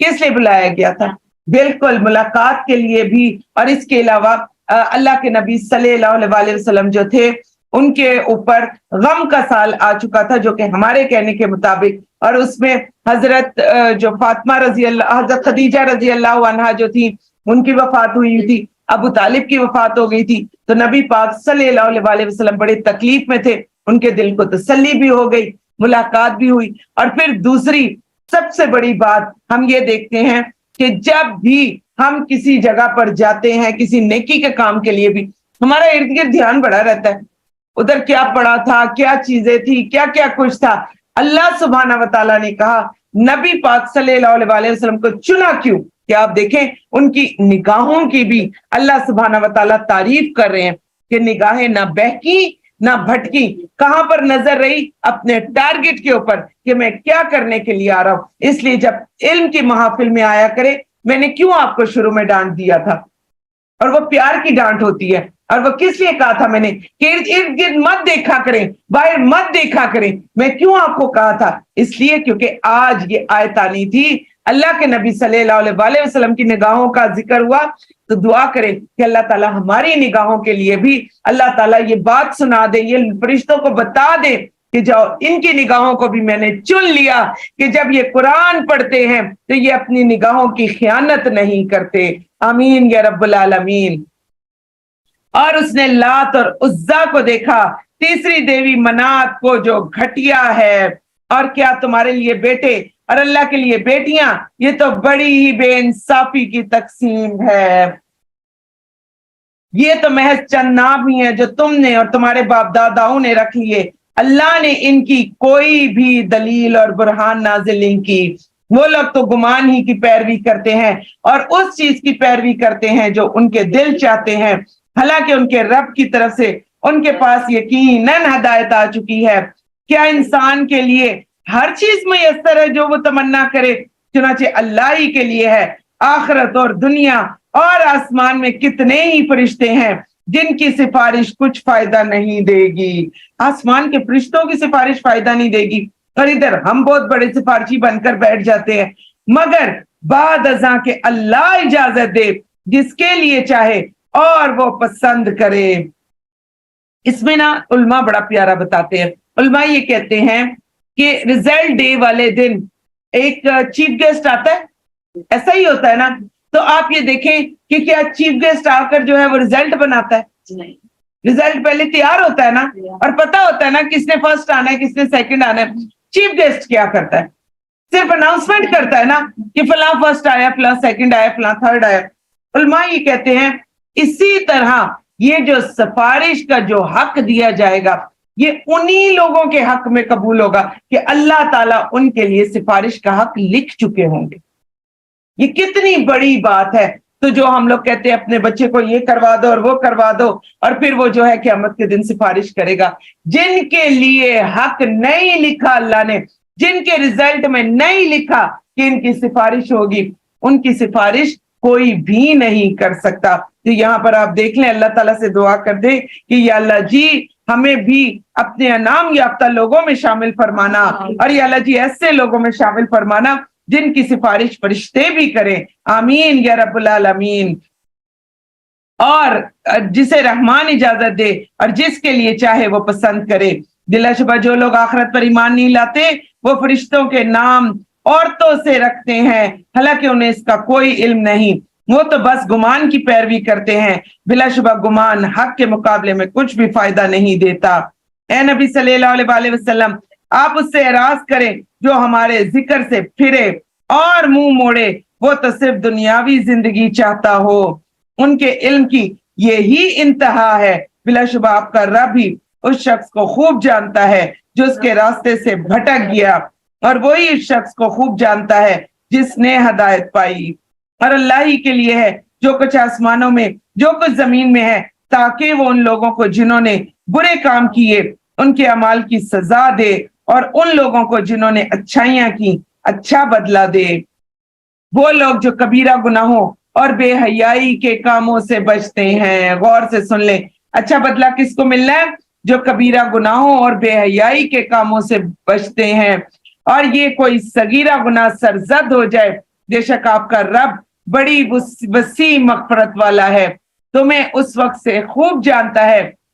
کس لیے بلایا گیا تھا؟ بالکل ملاقات کے لیے بھی. اور اس کے علاوہ اللہ کے نبی صلی اللہ علیہ وآلہ وسلم جو تھے ان کے اوپر غم کا سال آ چکا تھا جو کہ ہمارے کہنے کے مطابق, اور اس میں حضرت جو فاطمہ رضی اللہ, حضرت خدیجہ رضی اللہ عنہا جو تھی ان کی وفات ہوئی تھی, ابو طالب کی وفات ہو گئی تھی, تو نبی پاک صلی اللہ علیہ وسلم بڑے تکلیف میں تھے. ان کے دل کو تسلی بھی ہو گئی, ملاقات بھی ہوئی. اور پھر دوسری سب سے بڑی بات ہم یہ دیکھتے ہیں کہ جب بھی ہم کسی جگہ پر جاتے ہیں کسی نیکی کے کام کے لیے بھی, ہمارا ارد گرد دھیان بڑا رہتا ہے, ادھر کیا پڑا تھا, کیا چیزیں تھی, کیا کیا کچھ تھا. اللہ سبحانہ و تعالیٰ نے کہا نبی پاک صلی اللہ علیہ وسلم کو چنا کیوں, کہ آپ دیکھیں ان کی نگاہوں کی بھی اللہ سبحانہ و تعالیٰ تعریف کر رہے ہیں کہ نگاہیں نہ بہکی نہ بھٹکی, کہاں پر نظر رہی, اپنے ٹارگٹ کے اوپر کہ میں کیا کرنے کے لیے آ رہا ہوں. اس لیے جب علم کی محافل میں آیا کرے, میں نے کیوں آپ کو شروع میں ڈانٹ دیا تھا, اور وہ پیار کی ڈانٹ ہوتی ہے, اور وہ کس لیے کہا تھا میں نے کہ ارد گرد مت دیکھا کریں, باہر مت دیکھا کریں. میں کیوں آپ کو کہا تھا, اس لیے کیونکہ آج یہ آیت آنی تھی, اللہ کے نبی صلی اللہ علیہ وسلم کی نگاہوں کا ذکر ہوا, تو دعا کریں کہ اللہ تعالیٰ ہماری نگاہوں کے لیے بھی اللہ تعالیٰ یہ بات سنا دے, یہ فرشتوں کو بتا دے کہ جاؤ ان کی نگاہوں کو بھی میں نے چن لیا کہ جب یہ قرآن پڑھتے ہیں تو یہ اپنی نگاہوں کی خیانت نہیں کرتے. آمین یا رب العالمین. اور اس نے لات اور عزا کو دیکھا, تیسری دیوی منات کو جو گھٹیا ہے, اور کیا تمہارے لیے بیٹے اور اللہ کے لیے بیٹیاں, یہ تو بڑی ہی بے انصافی کی تقسیم ہے. یہ تو محض چند نام ہی ہیں جو تم نے اور تمہارے باپ داداؤں نے رکھ لیے, اللہ نے ان کی کوئی بھی دلیل اور برہان نازل نہیں کی. وہ لوگ تو گمان ہی کی پیروی کرتے ہیں اور اس چیز کی پیروی کرتے ہیں جو ان کے دل چاہتے ہیں, حالانکہ ان کے رب کی طرف سے ان کے پاس یقیناً ہدایت آ چکی ہے. کیا انسان کے لیے ہر چیز میسر ہے جو وہ تمنا کرے؟ چنانچہ اللہ ہی کے لیے ہے. آخرت اور دنیا اور آسمان میں کتنے ہی فرشتے ہیں جن کی سفارش کچھ فائدہ نہیں دے گی. آسمان کے فرشتوں کی سفارش فائدہ نہیں دے گی, اور ادھر ہم بہت بڑے سفارشی بن کر بیٹھ جاتے ہیں, مگر بعد ازاں کے اللہ اجازت دے جس کے لیے چاہے اور وہ پسند کرے. اس میں نا علماء بڑا پیارا بتاتے ہیں. علماء یہ کہتے ہیں کہ ریزلٹ ڈے والے دن ایک چیف گیسٹ آتا ہے, ایسا ہی ہوتا ہے نا, تو آپ یہ دیکھیں کہ کیا چیف گیسٹ آ کر جو ہے وہ ریزلٹ بناتا ہے؟ ریزلٹ پہلے تیار ہوتا ہے نا, اور پتا ہوتا ہے نا کس نے فرسٹ آنا ہے کس نے سیکنڈ آنا ہے. چیف گیسٹ کیا کرتا ہے؟ صرف اناؤنسمنٹ کرتا ہے نا کہ فلاں فرسٹ آیا, فلاں سیکنڈ آیا, فلاں تھرڈ آیا. علماء یہ کہتے ہیں اسی طرح یہ جو سفارش کا جو حق دیا جائے گا یہ انہی لوگوں کے حق میں قبول ہوگا کہ اللہ تعالیٰ ان کے لیے سفارش کا حق لکھ چکے ہوں گے. یہ کتنی بڑی بات ہے. تو جو ہم لوگ کہتے ہیں اپنے بچے کو یہ کروا دو اور وہ کروا دو, اور پھر وہ جو ہے قیامت کے دن سفارش کرے گا. جن کے لیے حق نہیں لکھا اللہ نے, جن کے رزلٹ میں نہیں لکھا کہ ان کی سفارش ہوگی, ان کی سفارش کوئی بھی نہیں کر سکتا. تو یہاں پر آپ دیکھ لیں, اللہ تعالیٰ سے دعا کر دیں کہ یا اللہ جی ہمیں بھی اپنے انعام یافتہ لوگوں میں شامل فرمانا, اور یا اللہ جی ایسے لوگوں میں شامل فرمانا جن کی سفارش فرشتے بھی کریں. آمین یا رب العالمین. اور جسے رحمان اجازت دے اور جس کے لیے چاہے وہ پسند کرے. بلا شبہ جو لوگ آخرت پر ایمان نہیں لاتے وہ فرشتوں کے نام عورتوں سے رکھتے ہیں, حالانکہ انہیں اس کا کوئی علم نہیں. وہ تو بس گمان کی پیروی کرتے ہیں. بلا شبہ گمان حق کے مقابلے میں کچھ بھی فائدہ نہیں دیتا. اے نبی صلی اللہ علیہ وسلم, آپ اس سے اعراض کریں جو ہمارے ذکر سے پھرے اور منہ موڑے, وہ تو صرف دنیاوی زندگی چاہتا ہو. ان کے علم کی یہی انتہا ہے. بلا شبہ آپ کا رب ہی اس شخص کو خوب جانتا ہے جو اس کے راستے سے بھٹک گیا, اور وہی اس شخص کو خوب جانتا ہے جس نے ہدایت پائی. اور اللہ ہی کے لیے ہے جو کچھ آسمانوں میں جو کچھ زمین میں ہے, تاکہ وہ ان لوگوں کو جنہوں نے برے کام کیے ان کے اعمال کی سزا دے, اور ان لوگوں کو جنہوں نے اچھائیاں کی اچھا بدلہ دے. وہ لوگ جو کبیرہ گناہوں اور بے حیائی کے کاموں سے بچتے ہیں. غور سے سن لیں, اچھا بدلہ کس کو ملنا ہے؟ جو کبیرہ گناہوں اور بے حیائی کے کاموں سے بچتے ہیں. اور یہ کوئی صغیرہ گناہ سرزد ہو جائے, بے شک آپ کا رب بڑی وسیع مغفرت والا ہے, تمہیں اس وقت سے خوب جانتا ہے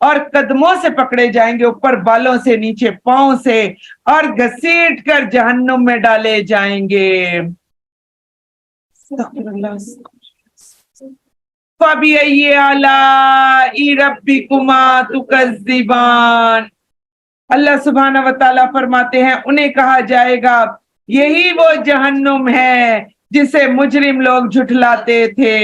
اور قدموں سے پکڑے جائیں گے, اوپر بالوں سے, نیچے پاؤں سے, اور گھسیٹ کر جہنم میں ڈالے جائیں گے. فَبِأَيِّ آلَاءِ رَبِّكُمَا تُكَذِّبَانِ. اللہ سبحانہ و تعالیٰ فرماتے ہیں انہیں کہا جائے گا یہی وہ جہنم ہے جسے مجرم لوگ جھٹلاتے تھے,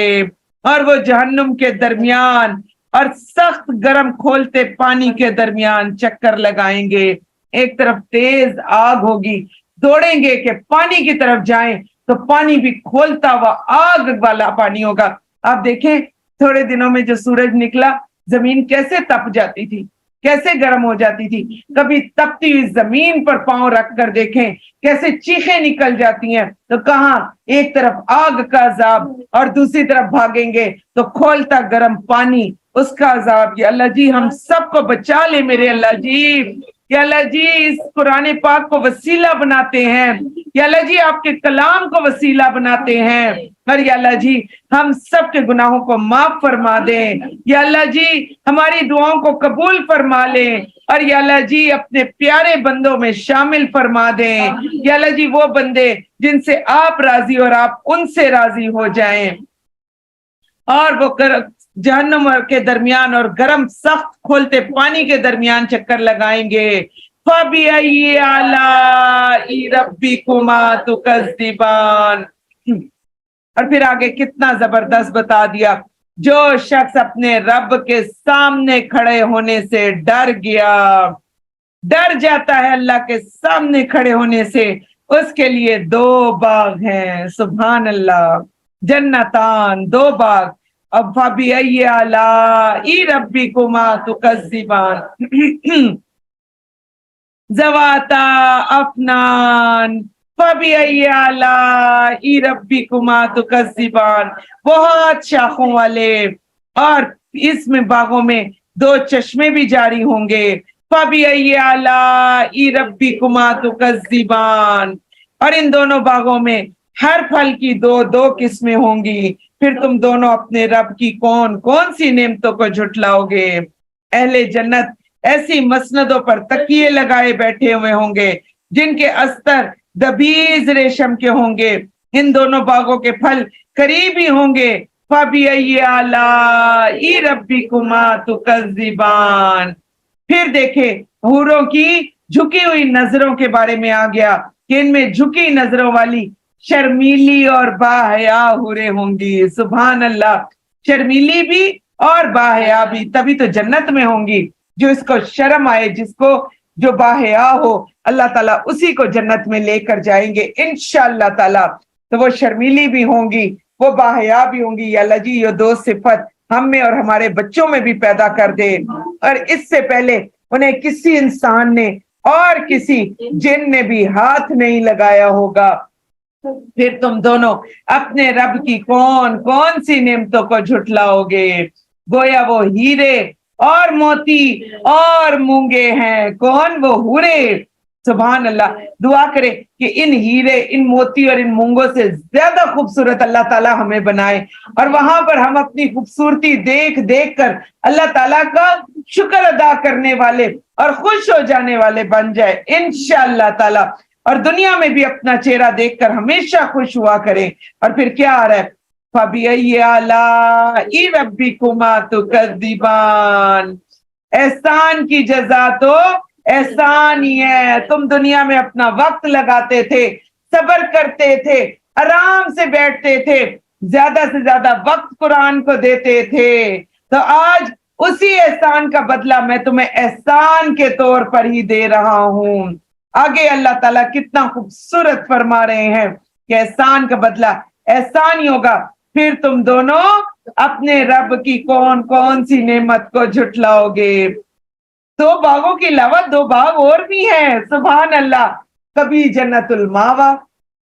اور وہ جہنم کے درمیان اور سخت گرم کھولتے پانی کے درمیان چکر لگائیں گے. ایک طرف تیز آگ ہوگی, دوڑیں گے کہ پانی کی طرف جائیں تو پانی بھی کھولتا ہوا آگ والا پانی ہوگا. آپ دیکھیں تھوڑے دنوں میں جو سورج نکلا, زمین کیسے تپ جاتی تھی, کیسے گرم ہو جاتی تھی. کبھی تپتی ہوئی زمین پر پاؤں رکھ کر دیکھیں کیسے چیخیں نکل جاتی ہیں. تو کہاں ایک طرف آگ کا عذاب اور دوسری طرف بھاگیں گے تو کھولتا گرم پانی, اس کا عذاب. یا اللہ جی ہم سب کو بچا لے میرے اللہ جی. یا اللہ جی اس قرآن پاک کو وسیلہ بناتے ہیں, یا اللہ جی آپ کے کلام کو وسیلہ بناتے ہیں, اور یا اللہ جی ہم سب کے گناہوں کو معاف فرما دیں. یا اللہ جی ہماری دعاؤں کو قبول فرما لیں, اور یا اللہ جی اپنے پیارے بندوں میں شامل فرما دیں. یا اللہ جی وہ بندے جن سے آپ راضی اور آپ ان سے راضی ہو جائیں, اور وہ جہنم کے درمیان اور گرم سخت کھولتے پانی کے درمیان چکر لگائیں گے. فَبِأَيِّ آلَاءِ رَبِّكُمَا تُكَذِّبَانِ. اور پھر آگے کتنا زبردست بتا دیا, جو شخص اپنے رب کے سامنے کھڑے ہونے سے ڈر گیا, ڈر جاتا ہے اللہ کے سامنے کھڑے ہونے سے, اس کے لیے 2 باغ ہیں. سبحان اللہ, جنتان, 2 باغ. اب فَبِأَيِّ آلَاءِ رَبِّكُمَا تُكَذِّبَانِ ذَوَاتَا أَفْنَانٍ فَبِأَيِّ آلَاءِ رَبِّكُمَا تُكَذِّبَانِ. بہت شاخوں والے, اور اس میں باغوں میں 2 چشمے بھی جاری ہوں گے. فَبِأَيِّ آلَاءِ رَبِّكُمَا تُكَذِّبَانِ. اور ان دونوں باغوں میں ہر پھل کی 2 قسمیں ہوں گی. پھر تم دونوں اپنے رب کی کون کون سی نعمتوں کو جھٹلاؤ گے. اہل جنت ایسی مسندوں پر تکیے لگائے بیٹھے ہوئے ہوں گے جن کے استر دبیز ریشم کے ہوں گے. ان دونوں باغوں کے پھل قریب ہی ہوں گے. فَبِأَيِّ آلَاءِ رَبِّكُمَا تُكَذِّبَانِ. پھر دیکھیں حوروں کی جھکی ہوئی نظروں کے بارے میں آ گیا کہ ان میں جھکی نظروں والی شرمیلی اور باحیا حوریں ہوں گی. سبحان اللہ, شرمیلی بھی اور باحیا بھی, تبھی تو جنت میں ہوں گی. جو اس کو شرم آئے, جس کو جو باحیا ہو, اللہ تعالیٰ اسی کو جنت میں لے کر جائیں گے انشاءاللہ تعالیٰ. تو وہ شرمیلی بھی ہوں گی, وہ باحیا بھی ہوں گی. یا اللہ جی یہ 2 صفت ہم میں اور ہمارے بچوں میں بھی پیدا کر دے. اور اس سے پہلے انہیں کسی انسان نے اور کسی جن نے بھی ہاتھ نہیں لگایا ہوگا. پھر تم دونوں اپنے رب کی کون کون سی نعمتوں کو جھٹلاؤ گے. گویا وہ ہیرے اور موتی اور مونگے ہیں. کون؟ وہ حورے. سبحان اللہ, دعا کرے کہ ان ہیرے, ان موتی اور ان مونگوں سے زیادہ خوبصورت اللہ تعالیٰ ہمیں بنائے, اور وہاں پر ہم اپنی خوبصورتی دیکھ دیکھ کر اللہ تعالیٰ کا شکر ادا کرنے والے اور خوش ہو جانے والے بن جائے انشاءاللہ تعالیٰ. اور دنیا میں بھی اپنا چہرہ دیکھ کر ہمیشہ خوش ہوا کریں. اور پھر کیا آ رہا ہے, فَبِأَيِّ آلَاءِ رَبِّكُمَا تُكَذِّبَانِ. احسان کی جزا تو احسان ہی ہے. تم دنیا میں اپنا وقت لگاتے تھے, صبر کرتے تھے, آرام سے بیٹھتے تھے, زیادہ سے زیادہ وقت قرآن کو دیتے تھے, تو آج اسی احسان کا بدلہ میں تمہیں احسان کے طور پر ہی دے رہا ہوں. آگے اللہ تعالیٰ کتنا خوبصورت فرما رہے ہیں کہ احسان کا بدلہ احسان ہی ہوگا. پھر تم دونوں اپنے رب کی کون کون سی نعمت کو جھٹلاؤ گے. 2 باغوں کے علاوہ 2 باغ اور بھی ہیں. سبحان اللہ, کبھی جنت الماوا,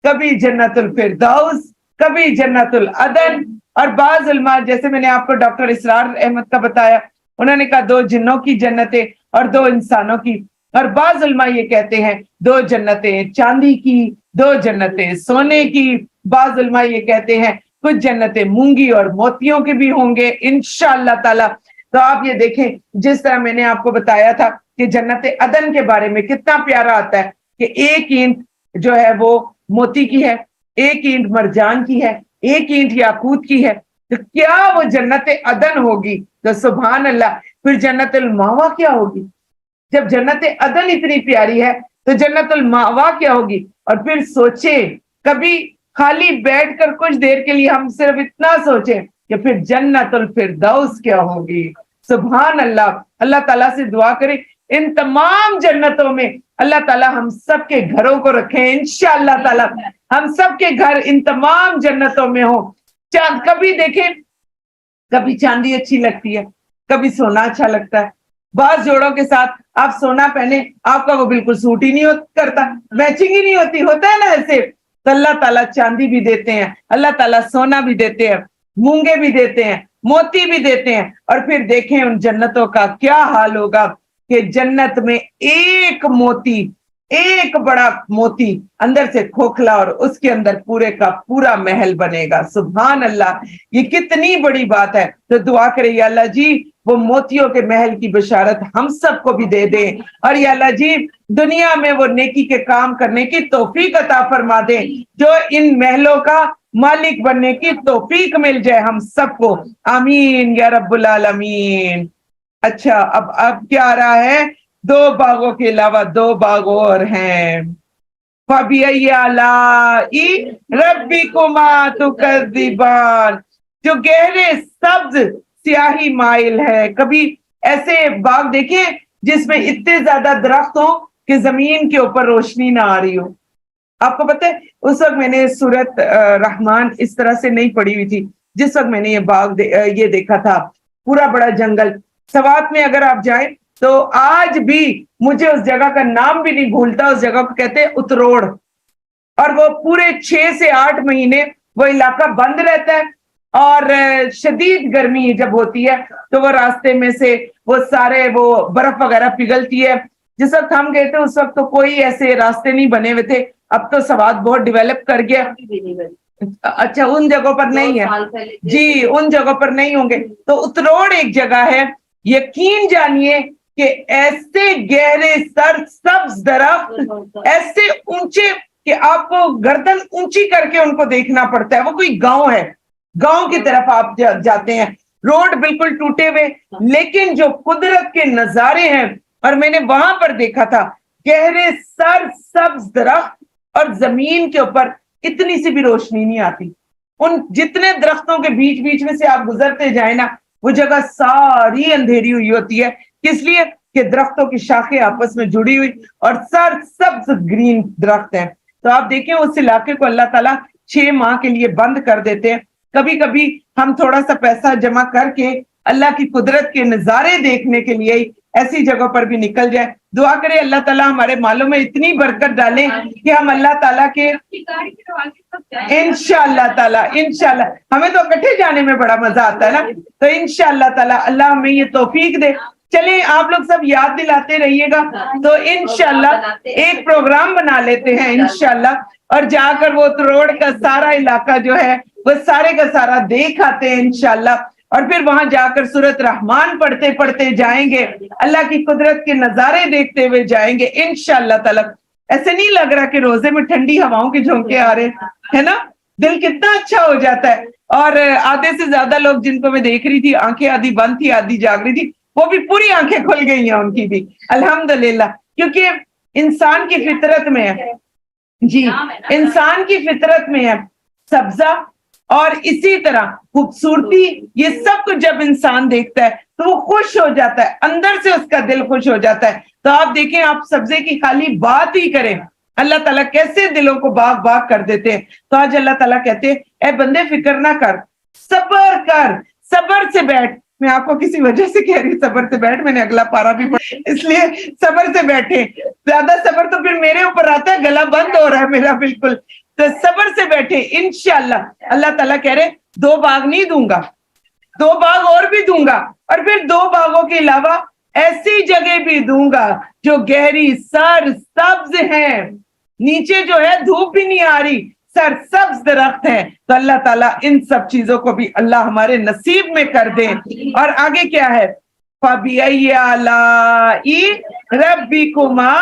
کبھی جنت الفردوس, کبھی جنت العدن. اور بعض علماء, جیسے میں نے آپ کو ڈاکٹر اسرار احمد کا بتایا, انہوں نے کہا 2 جنوں کی جنتیں اور 2 انسانوں کی. اور بعض علماء یہ کہتے ہیں 2 جنتیں چاندی کی, 2 جنتیں سونے کی. بعض علماء یہ کہتے ہیں کچھ جنتیں مونگی اور موتیوں کے بھی ہوں گے انشاءاللہ تعالی. تو آپ یہ دیکھیں جس طرح میں نے آپ کو بتایا تھا کہ جنت عدن کے بارے میں کتنا پیارا آتا ہے کہ ایک اینٹ جو ہے وہ موتی کی ہے، ایک اینٹ مرجان کی ہے، ایک اینٹ یاقوت کی ہے، تو کیا وہ جنت عدن ہوگی؟ تو سبحان اللہ، پھر جنت الماوا کیا ہوگی؟ جب جنت عدن اتنی پیاری ہے تو جنت الماوا کیا ہوگی؟ اور پھر سوچیں، کبھی خالی بیٹھ کر کچھ دیر کے لیے ہم صرف اتنا سوچیں کہ پھر جنت الفردوس کیا ہوگی۔ سبحان اللہ، اللہ تعالیٰ سے دعا کریں ان تمام جنتوں میں اللہ تعالیٰ ہم سب کے گھروں کو رکھیں، انشاءاللہ تعالیٰ ہم سب کے گھر ان تمام جنتوں میں ہوں۔ چاند کبھی دیکھیں، کبھی چاندی اچھی لگتی ہے، کبھی سونا اچھا لگتا ہے، بعض جوڑوں کے ساتھ آپ سونا پہنے آپ کا وہ بالکل سوٹ ہی نہیں کرتا، میچنگ ہی نہیں ہوتی، ہوتا ہے نا ایسے۔ تو اللہ تعالیٰ چاندی بھی دیتے ہیں، اللہ تعالیٰ سونا بھی دیتے ہیں، مونگے بھی دیتے ہیں، موتی بھی دیتے ہیں، اور پھر دیکھیں ان جنتوں کا کیا حال ہوگا کہ جنت میں ایک موتی، ایک بڑا موتی اندر سے کھوکھلا، اور اس کے اندر پورے کا پورا محل بنے گا۔ سبحان اللہ، یہ کتنی بڑی بات ہے۔ تو دعا کرے یا اللہ جی وہ موتیوں کے محل کی بشارت ہم سب کو بھی دے دیں، اور یا اللہ جی دنیا میں وہ نیکی کے کام کرنے کی توفیق عطا فرما دیں، جو ان محلوں کا مالک بننے کی توفیق مل جائے ہم سب کو، آمین یا رب العالمین۔ اچھا، اب کیا آ رہا ہے؟ 2 باغوں کے علاوہ 2 باغ اور ہیں۔ فَبِأَيِّ آلَاءِ رَبِّكُمَا تُكَذِّبَانِ، جو گہرے سبز سیاہی مائل ہے۔ کبھی ایسے باغ دیکھیں جس میں اتنے زیادہ درخت ہوں کہ زمین کے اوپر روشنی نہ آ رہی ہو۔ آپ کو پتہ ہے اس وقت میں نے سورت رحمان اس طرح سے نہیں پڑھی ہوئی تھی، جس وقت میں نے یہ باغ یہ دیکھا تھا، پورا بڑا جنگل۔ سوات میں اگر آپ جائیں تو آج بھی مجھے اس جگہ کا نام بھی نہیں بھولتا، اس جگہ کو کہتے ہیں اتروڑ، اور وہ پورے 6 سے 8 مہینے وہ علاقہ بند رہتا ہے، اور شدید گرمی جب ہوتی ہے تو وہ راستے میں سے وہ سارے وہ برف وغیرہ پگھلتی ہے۔ جس وقت ہم گئے تھے اس وقت تو کوئی ایسے راستے نہیں بنے ہوئے تھے، اب تو سوات بہت ڈیولپ کر گیا۔ اچھا، ان جگہوں پر نہیں ہے جی، ان جگہوں پر نہیں ہوں گے۔ تو اتروڑ ایک جگہ ہے، یقین جانیے کہ ایسے گہرے سر سبز درخت، ایسے اونچے کہ آپ کو گردن اونچی کر کے ان کو دیکھنا پڑتا ہے۔ وہ کوئی گاؤں ہے، گاؤں کی طرف آپ جاتے ہیں، روڈ بالکل ٹوٹے ہوئے، لیکن جو قدرت کے نظارے ہیں، اور میں نے وہاں پر دیکھا تھا گہرے سر سبز درخت، اور زمین کے اوپر اتنی سی بھی روشنی نہیں آتی۔ ان جتنے درختوں کے بیچ بیچ میں سے آپ گزرتے جائیں نا، وہ جگہ ساری اندھیری ہوئی ہوتی ہے۔ کس لیے؟ کہ درختوں کی شاخیں آپس میں جڑی ہوئی اور سر سبز گرین درخت ہیں۔ تو آپ دیکھیں اس علاقے کو اللہ تعالیٰ 6 ماہ کے لیے بند کر دیتے ہیں۔ کبھی کبھی ہم تھوڑا سا پیسہ جمع کر کے اللہ کی قدرت کے نظارے دیکھنے کے لیے ایسی جگہوں پر بھی نکل جائیں۔ دعا کرے اللہ تعالیٰ ہمارے مالوں میں اتنی برکت ڈالیں کہ ہم اللہ تعالیٰ کے انشاءاللہ تعالیٰ، انشاءاللہ ہمیں تو اکٹھے جانے میں بڑا مزہ آتا ہے نا، تو انشاءاللہ تعالیٰ اللہ ہمیں یہ توفیق دے۔ چلیں آپ لوگ سب یاد دلاتے رہیے گا، تو انشاءاللہ ایک پروگرام بنا لیتے ہیں انشاءاللہ، اور جا کر وہ روڈ کا سارا علاقہ جو ہے وہ سارے کا سارا دیکھ آتے ہیں انشاءاللہ، اور پھر وہاں جا کر سورت رحمان پڑھتے پڑھتے جائیں گے، اللہ کی قدرت کے نظارے دیکھتے ہوئے جائیں گے انشاءاللہ تعالیٰ۔ ایسے نہیں لگ رہا کہ روزے میں ٹھنڈی ہواؤں کے جھونکے آ رہے ہیں نا، دل کتنا اچھا ہو جاتا ہے۔ اور آدھے سے زیادہ لوگ جن کو میں دیکھ رہی تھی آنکھیں آدھی بند تھی آدھی جاگ رہی تھی، وہ بھی پوری آنکھیں کھل گئی ہیں ان کی بھی الحمدللہ، کیونکہ انسان کی فطرت میں ہے، جی انسان کی فطرت میں ہے سبزہ اور اسی طرح خوبصورتی، یہ سب کچھ جب انسان دیکھتا ہے تو وہ خوش ہو جاتا ہے، اندر سے اس کا دل خوش ہو جاتا ہے۔ تو آپ دیکھیں، آپ سبزے کی خالی بات ہی کریں، اللہ تعالیٰ کیسے دلوں کو باغ باغ کر دیتے ہیں۔ تو آج اللہ تعالیٰ کہتے ہیں اے بندے فکر نہ کر، صبر کر، صبر سے بیٹھ۔ میں آپ کو کسی وجہ سے کہہ رہی صبر سے بیٹھ، میں نے اگلا پارا بھی پڑھا، اس لیے صبر سے بیٹھے۔ زیادہ صبر تو پھر میرے اوپر آتا ہے، گلا بند ہو رہا ہے میرا بالکل، تو صبر سے بیٹھے انشاءاللہ۔ اللہ تعالیٰ کہہ رہے 2 باغ نہیں دوں گا، 2 باغ اور بھی دوں گا، اور پھر 2 باغوں کے علاوہ ایسی جگہ بھی دوں گا جو گہری سر سبز ہیں، نیچے جو ہے دھوپ بھی نہیں آ رہی، سر سبز درخت ہیں۔ تو اللہ تعالیٰ ان سب چیزوں کو بھی اللہ ہمارے نصیب میں کر دے۔ اور آگے کیا ہے؟ فَبِأَيِّ آلَاءِ رَبِّكُمَا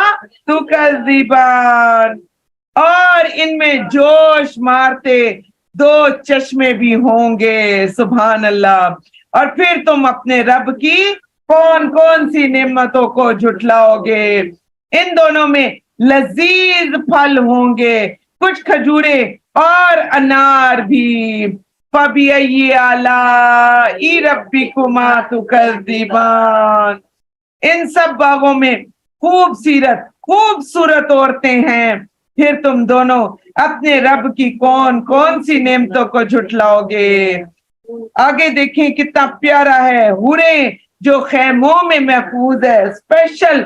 تُكَذِّبَانِ، اور ان میں جوش مارتے دو چشمے بھی ہوں گے، سبحان اللہ، اور پھر تم اپنے رب کی کون کون سی نعمتوں کو جھٹلاؤ گے۔ ان دونوں میں لذیذ پھل ہوں گے، کچھ کھجورے اور انار بھی۔ فَبِأَيِّ آلَاءِ رَبِّكُمَا تُكَذِّبَانِ، ان سب باغوں میں خوبصورت عورتیں ہیں، پھر تم دونوں اپنے رب کی کون کون سی نعمتوں کو جھٹلاؤ گے۔ آگے دیکھیں کتنا پیارا ہے، حوریں جو خیموں میں محفوظ ہے، اسپیشل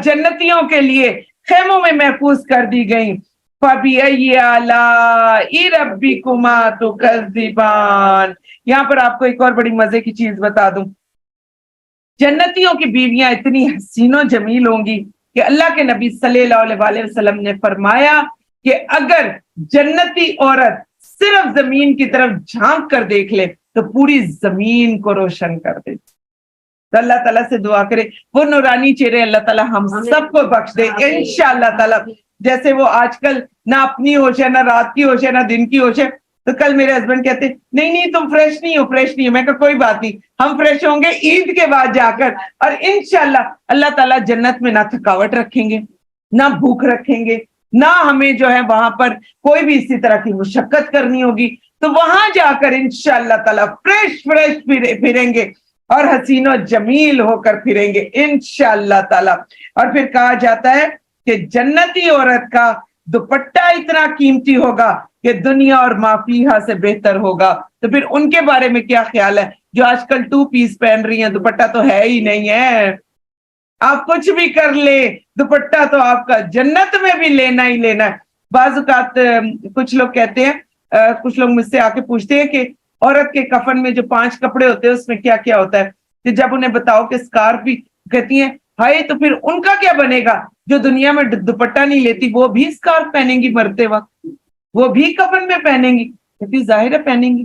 جنتیوں کے لیے خیموں میں محفوظ کر دی گئیں۔ فَبِأَيِّ آلَاءِ رَبِّكُمَا تُكَذِّبَانِ، یہاں پر آپ کو ایک اور بڑی مزے کی چیز بتا دوں، جنتیوں کی بیویاں اتنی حسین و جمیل ہوں گی کہ اللہ کے نبی صلی اللہ علیہ وسلم نے فرمایا کہ اگر جنتی عورت صرف زمین کی طرف جھانک کر دیکھ لے تو پوری زمین کو روشن کر دے۔ تو اللہ تعالیٰ سے دعا کرے وہ نورانی چہرے اللہ تعالیٰ ہم سب کو بخش دے انشاءاللہ تعالیٰ۔ جیسے وہ آج کل نہ اپنی ہوش ہے، نہ رات کی ہوش ہے، نہ دن کی ہوش ہے، تو کل میرے ہسبینڈ کہتے نہیں تم فریش نہیں ہو، میں کہا کوئی بات نہیں، ہم فریش ہوں گے عید کے بعد جا کر، اور انشاءاللہ اللہ تعالیٰ جنت میں نہ تھکاوٹ رکھیں گے، نہ بھوک رکھیں گے، نہ ہمیں جو ہے وہاں پر کوئی بھی اسی طرح کی مشقت کرنی ہوگی، تو وہاں جا کر انشاءاللہ تعالیٰ فریش پھریں گے اور حسین و جمیل ہو کر پھریں گے انشاءاللہ تعالیٰ۔ اور پھر کہا جاتا ہے کہ جنتی عورت کا دوپٹہ اتنا قیمتی ہوگا کہ دنیا اور ما فیہا سے بہتر ہوگا۔ تو پھر ان کے بارے میں کیا خیال ہے جو آج کل 2 پیس پہن رہی ہیں، دوپٹہ تو ہے ہی نہیں ہے، آپ کچھ بھی کر لے دوپٹہ تو آپ کا جنت میں بھی لینا ہی لینا ہے۔ بعض اوقات کچھ لوگ کہتے ہیں، کچھ لوگ مجھ سے آ کے پوچھتے ہیں کہ عورت کے کفن میں جو 5 کپڑے ہوتے ہیں اس میں کیا کیا ہوتا ہے، کہ جب انہیں بتاؤ کہ اسکارف بھی، کہتی ہیں ہائے تو پھر ان کا کیا بنے گا جو دنیا میں دوپٹہ نہیں لیتی، وہ بھی اسکارف پہنیں گی مرتے وقت، وہ بھی کفن میں پہنیں گی، کہتی ظاہر ہے پہنیں گی،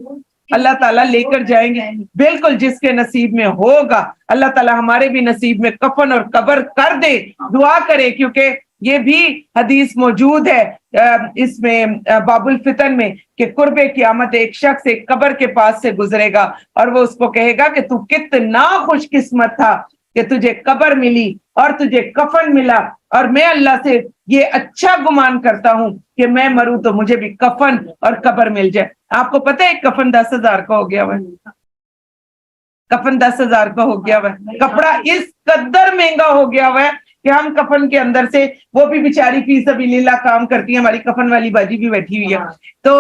اللہ تعالیٰ لے کر جائیں گے، بالکل جس کے نصیب میں ہوگا، اللہ تعالیٰ ہمارے بھی نصیب میں کفن اور قبر کر دے، دعا کرے، کیونکہ یہ بھی حدیث موجود ہے اس میں باب الفتن میں کہ قرب قیامت ایک شخص ایک قبر کے پاس سے گزرے گا اور وہ اس کو کہے گا کہ تو کتنا خوش قسمت تھا کہ تجھے قبر ملی اور تجھے کفن ملا، اور میں اللہ سے یہ اچھا گمان کرتا ہوں کہ میں مروں تو مجھے بھی کفن اور قبر مل جائے۔ آپ کو پتہ ہے ایک کفن 10,000 کا ہو گیا ہوا ہے، کفن 10,000 کا ہو گیا ہوا ہے، کپڑا اس قدر مہنگا ہو گیا ہوا ہے کہ ہم کفن کے اندر سے، وہ بھی بیچاری فی سبیل اللہ کام کرتی ہے، ہماری کفن والی باجی بھی بیٹھی ہوئی ہے، تو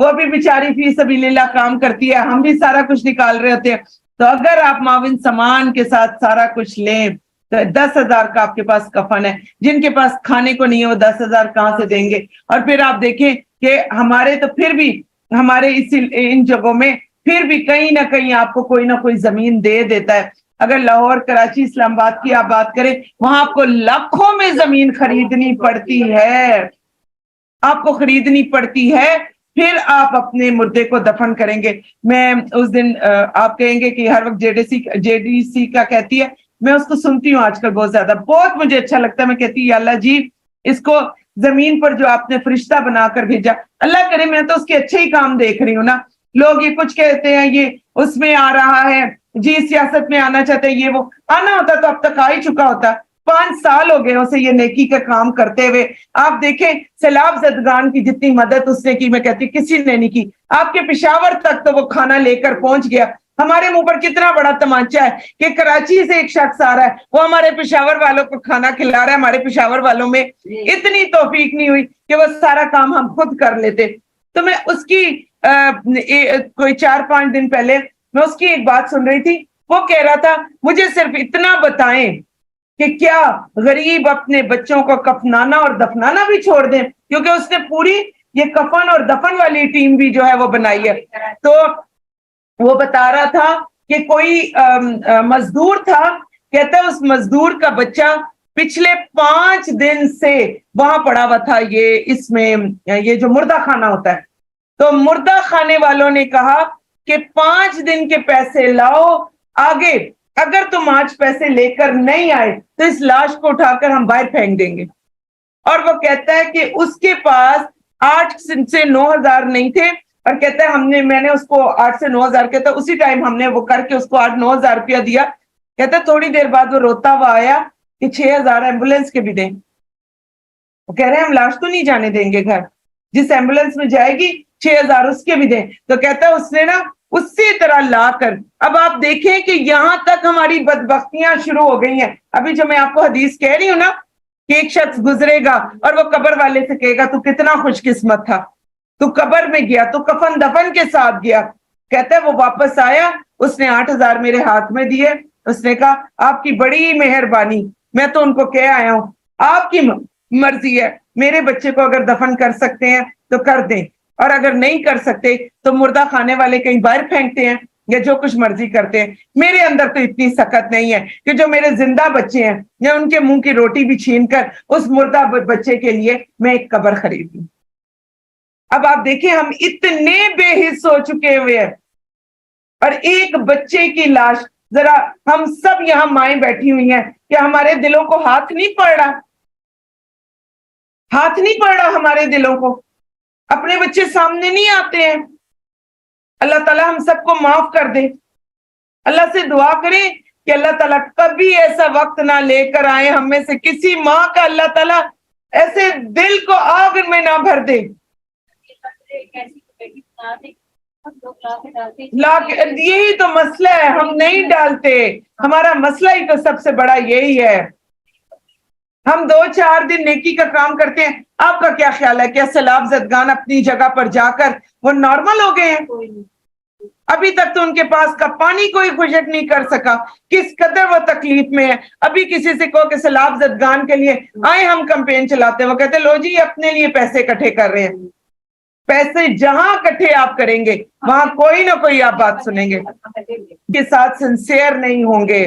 وہ بھی بیچاری فی سبیل اللہ کام کرتی ہے، ہم بھی سارا کچھ نکال رہے ہوتے ہیں، تو اگر آپ معاون سامان کے ساتھ سارا کچھ لیں تو 10,000 کا آپ کے پاس کفن ہے۔ جن کے پاس کھانے کو نہیں ہے وہ 10,000 کہاں سے دیں گے؟ اور پھر آپ دیکھیں کہ ہمارے تو پھر بھی ہمارے ان جگہوں میں پھر بھی کہیں نہ کہیں آپ کو کوئی نہ کوئی زمین دے دیتا ہے۔ اگر لاہور، کراچی، اسلام آباد کی آپ بات کریں، وہاں آپ کو لاکھوں میں زمین خریدنی پڑتی ہے، آپ کو خریدنی پڑتی ہے، پھر آپ اپنے مردے کو دفن کریں گے۔ میں اس دن آپ کہیں گے کہ ہر وقت جے ڈی سی کا کہتی ہے، میں اس کو سنتی ہوں آج کل بہت زیادہ، بہت مجھے اچھا لگتا ہے، میں کہتی ہوں یا اللہ جی اس کو زمین پر جو آپ نے فرشتہ بنا کر بھیجا، اللہ کرے میں تو اس کے اچھے ہی کام دیکھ رہی ہوں نا۔ لوگ یہ کچھ کہتے ہیں یہ اس میں آ رہا ہے، جی سیاست میں آنا چاہتے ہیں، یہ وہ آنا ہوتا تو اب تک آ ہی چکا ہوتا۔ 5 سال ہو گئے اسے یہ نیکی کا کام کرتے ہوئے، آپ دیکھیں سیلاب زدگان کی جتنی مدد اس نے کی، میں کہتی کسی نے نہیں کی، آپ کے پشاور تک تو وہ کھانا لے کر پہنچ گیا۔ ہمارے منہ پر کتنا بڑا تمانچہ ہے کہ کراچی سے ایک شخص آ رہا ہے، وہ ہمارے پشاور والوں کو کھانا کھلا رہا ہے، ہمارے پشاور والوں میں اتنی توفیق نہیں ہوئی کہ وہ سارا کام ہم خود کر لیتے۔ تو میں اس کی کوئی 4-5 دن پہلے میں اس کی ایک بات سن رہی تھی، وہ کہہ رہا تھا مجھے صرف اتنا بتائیں کہ کیا غریب اپنے بچوں کو کفنانا اور دفنانا بھی چھوڑ دیں، کیونکہ اس نے پوری یہ کفن اور دفن والی ٹیم بھی جو ہے وہ بنائی ہے۔ تو وہ بتا رہا تھا کہ کوئی مزدور تھا، کہتا ہے اس مزدور کا بچہ پچھلے 5 دن سے وہاں پڑا ہوا تھا، اس میں یہ جو مردہ خانہ ہوتا ہے، تو مردہ خانے والوں نے کہا کہ 5 دن کے پیسے لاؤ، آگے اگر تم آج پیسے لے کر نہیں آئے تو اس لاش کو اٹھا کر ہم باہر پھینک دیں گے. اور وہ کہتا ہے کہ اس کے پاس 8 سے 9,000 نہیں تھے, اور کہتا ہے میں نے اس کو 8 سے 9,000 کہتا ہے اسی ٹائم ہم نے وہ کر کے اس کو 8-9,000 روپیہ دیا. کہتا ہے تھوڑی دیر بعد وہ روتا ہوا آیا کہ 6,000 ایمبولینس کے بھی دیں. وہ کہہ رہے ہیں ہم لاش تو نہیں جانے دیں گے گھر, جس ایمبولینس میں جائے گی 6,000 اس کے بھی دیں. تو کہتا ہے اس نے نا اسی طرح لا کر, اب آپ دیکھیں کہ یہاں تک ہماری بدبختیاں شروع ہو گئی ہیں. ابھی جو میں آپ کو حدیث کہہ رہی ہوں نا کہ ایک شخص گزرے گا اور وہ قبر والے سے کہے گا تو کتنا خوش قسمت تھا, تو قبر میں گیا, تو کفن دفن کے ساتھ گیا. کہتا ہے وہ واپس آیا, اس نے 8,000 میرے ہاتھ میں دیے. اس نے کہا آپ کی بڑی مہربانی, میں تو ان کو کہہ آیا ہوں آپ کی مرضی ہے, میرے بچے کو اگر دفن کر سکتے ہیں تو کر دیں, اور اگر نہیں کر سکتے تو مردہ خانے والے کہیں باہر پھینکتے ہیں یا جو کچھ مرضی کرتے ہیں. میرے اندر تو اتنی سخت نہیں ہے کہ جو میرے زندہ بچے ہیں یا ان کے منہ کی روٹی بھی چھین کر اس مردہ بچے کے لیے میں ایک قبر خرید لوں. اب آپ دیکھیں ہم اتنے بے حس ہو چکے ہوئے ہیں, اور ایک بچے کی لاش, ذرا ہم سب یہاں مائیں بیٹھی ہوئی ہیں کہ ہمارے دلوں کو ہاتھ نہیں پڑ رہا, ہاتھ نہیں پڑ رہا ہمارے دلوں کو, اپنے بچے سامنے نہیں آتے ہیں. اللہ تعالیٰ ہم سب کو معاف کر دے. اللہ سے دعا کریں کہ اللہ تعالیٰ کبھی ایسا وقت نہ لے کر آئے ہم میں سے کسی ماں کا اللہ تعالیٰ ایسے دل کو آگ میں نہ بھر دے. یہی تو مسئلہ ہے, ہم نہیں ڈالتے. ہمارا مسئلہ ہی تو سب سے بڑا یہی ہے. ہم 2-4 دن نیکی کا کام کرتے ہیں. آپ کا کیا خیال ہے, کیا سیلاب زدگان اپنی جگہ پر جا کر وہ نارمل ہو گئے ہیں؟ ابھی تک تو ان کے پاس کا پانی کوئی خشک نہیں کر سکا. کس قدر وہ تکلیف میں ہے. ابھی کسی سے کہو کہ سیلاب زدگان کے لیے آئے ہم کمپین چلاتے ہیں, وہ کہتے ہیں لو جی اپنے لیے پیسے اکٹھے کر رہے ہیں. پیسے جہاں اکٹھے آپ کریں گے وہاں کوئی نہ کوئی آپ بات سنیں گے. کے ساتھ سنسیئر نہیں ہوں گے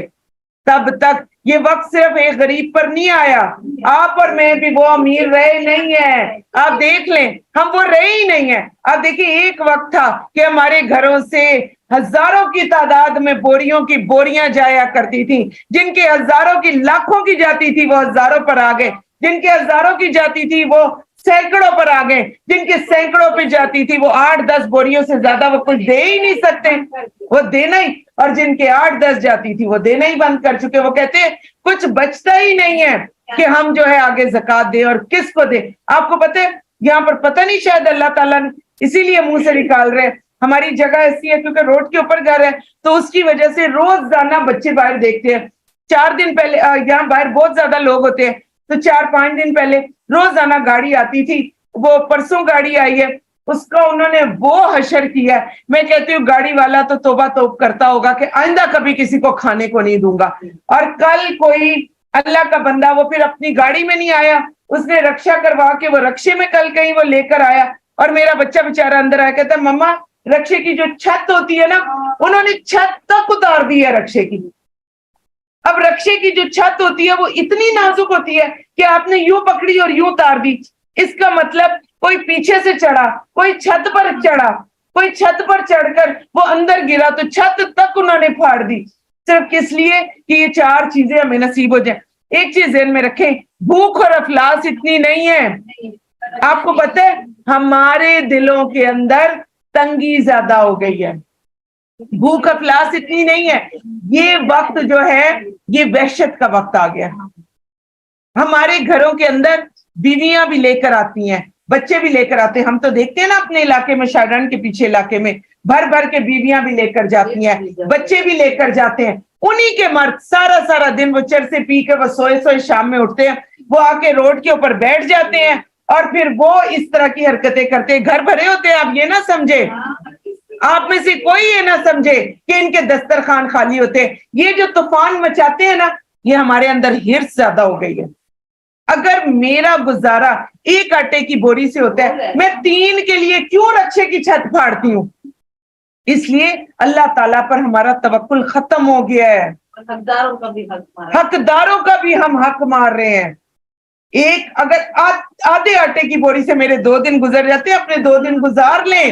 تب تک یہ وقت صرف ایک غریب پر نہیں آیا, آپ اور میں بھی وہ امیر رہے نہیں ہیں. آپ دیکھ لیں ہم وہ رہے ہی نہیں ہیں. آپ دیکھیں ایک وقت تھا کہ ہمارے گھروں سے ہزاروں کی تعداد میں بوریوں کی بوریاں جایا کرتی تھی. جن کے ہزاروں کی لاکھوں کی جاتی تھی وہ ہزاروں پر آ گئے, جن کے ہزاروں کی جاتی تھی وہ سینکڑوں پر آ گئے, جن کے سینکڑوں پہ جاتی تھی وہ 8-10 بوریوں سے زیادہ وہ کچھ دے ہی نہیں سکتے, وہ دینا ہی, اور جن کے 8-10 جاتی تھی وہ دینا ہی بند کر چکے. وہ کہتے ہیں کچھ بچتا ہی نہیں ہے کہ ہم جو ہے آگے زکات دیں اور کس کو دیں. آپ کو پتہ ہے یہاں پر پتہ نہیں شاید اللہ تعالیٰ نے اسی لیے منہ سے نکال رہے ہیں. ہماری جگہ ایسی ہے کیونکہ روڈ کے اوپر گھر ہے, تو اس کی وجہ سے روزانہ بچے باہر دیکھتے ہیں. 4 دن پہلے یہاں باہر بہت زیادہ لوگ ہوتے ہیں, تو 4-5 دن پہلے روزانہ گاڑی آتی تھی. وہ پرسوں گاڑی آئی ہے, اس کا انہوں نے وہ حشر کیا ہے. میں کہتی ہوں گاڑی والا تو توبہ توب کرتا ہوگا کہ آئندہ کبھی کسی کو کھانے کو نہیں دوں گا. اور کل کوئی اللہ کا بندہ وہ پھر اپنی گاڑی میں نہیں آیا, اس نے رکشا کروا کے وہ رکشے میں کل کہیں وہ لے کر آیا, اور میرا بچہ بیچارہ اندر آیا کہتا مما رکشے کی جو چھت ہوتی ہے نا, انہوں نے چھت تک اتار دی ہے رکشے کی. اب رکشے کی جو چھت ہوتی ہے وہ اتنی نازک ہوتی ہے کہ آپ نے یوں پکڑی اور یوں اتار دی. اس کا مطلب کوئی پیچھے سے چڑھا, کوئی چھت پر چڑھا, کوئی چھت پر چڑھ کر وہ اندر گرا تو چھت تک انہوں نے پھاڑ دی, صرف کس لیے کہ یہ 4 چیزیں ہمیں نصیب ہو جائیں. ایک چیز ذہن میں رکھیں, بھوک اور افلاس اتنی نہیں ہے. آپ کو پتہ ہے ہمارے دلوں کے اندر تنگی زیادہ ہو گئی ہے, بھوک افلاس اتنی نہیں ہے. یہ وقت جو ہے یہ وحشت کا وقت آ گیا. ہمارے گھروں کے اندر بیویاں بھی لے کر آتی ہیں, بچے بھی لے کر آتے ہیں. ہم تو دیکھتے ہیں نا اپنے علاقے میں, شاہڈان کے پیچھے علاقے میں بھر بھر کے بیویاں بھی لے کر جاتی ہیں, بچے بھی لے کر جاتے ہیں. انہی کے مرد سارا دن وہ چرسے پی کے وہ سوئے شام میں اٹھتے ہیں, وہ آ کے روڈ کے اوپر بیٹھ جاتے ہیں اور پھر وہ اس طرح کی حرکتیں کرتے ہیں. گھر بھرے ہوتے ہیں, آپ یہ نہ سمجھے, آپ میں سے کوئی یہ نہ سمجھے کہ ان کے دسترخوان خالی ہوتے ہیں. یہ جو طوفان مچاتے ہیں نا, یہ ہمارے اندر ہرس زیادہ ہو گئی ہے. اگر میرا گزارا 1 آٹے کی بوری سے ہوتا ہے, میں 3 کے لیے کیوں رکشے کی چھت پھاڑتی ہوں؟ اس لیے اللہ تعالیٰ پر ہمارا توکل ختم ہو گیا ہے. حقداروں کا بھی ہم حق مار رہے ہیں. اگر آدھے آٹے کی بوری سے میرے 2 دن گزر جاتے ہیں, اپنے 2 دن گزار لیں.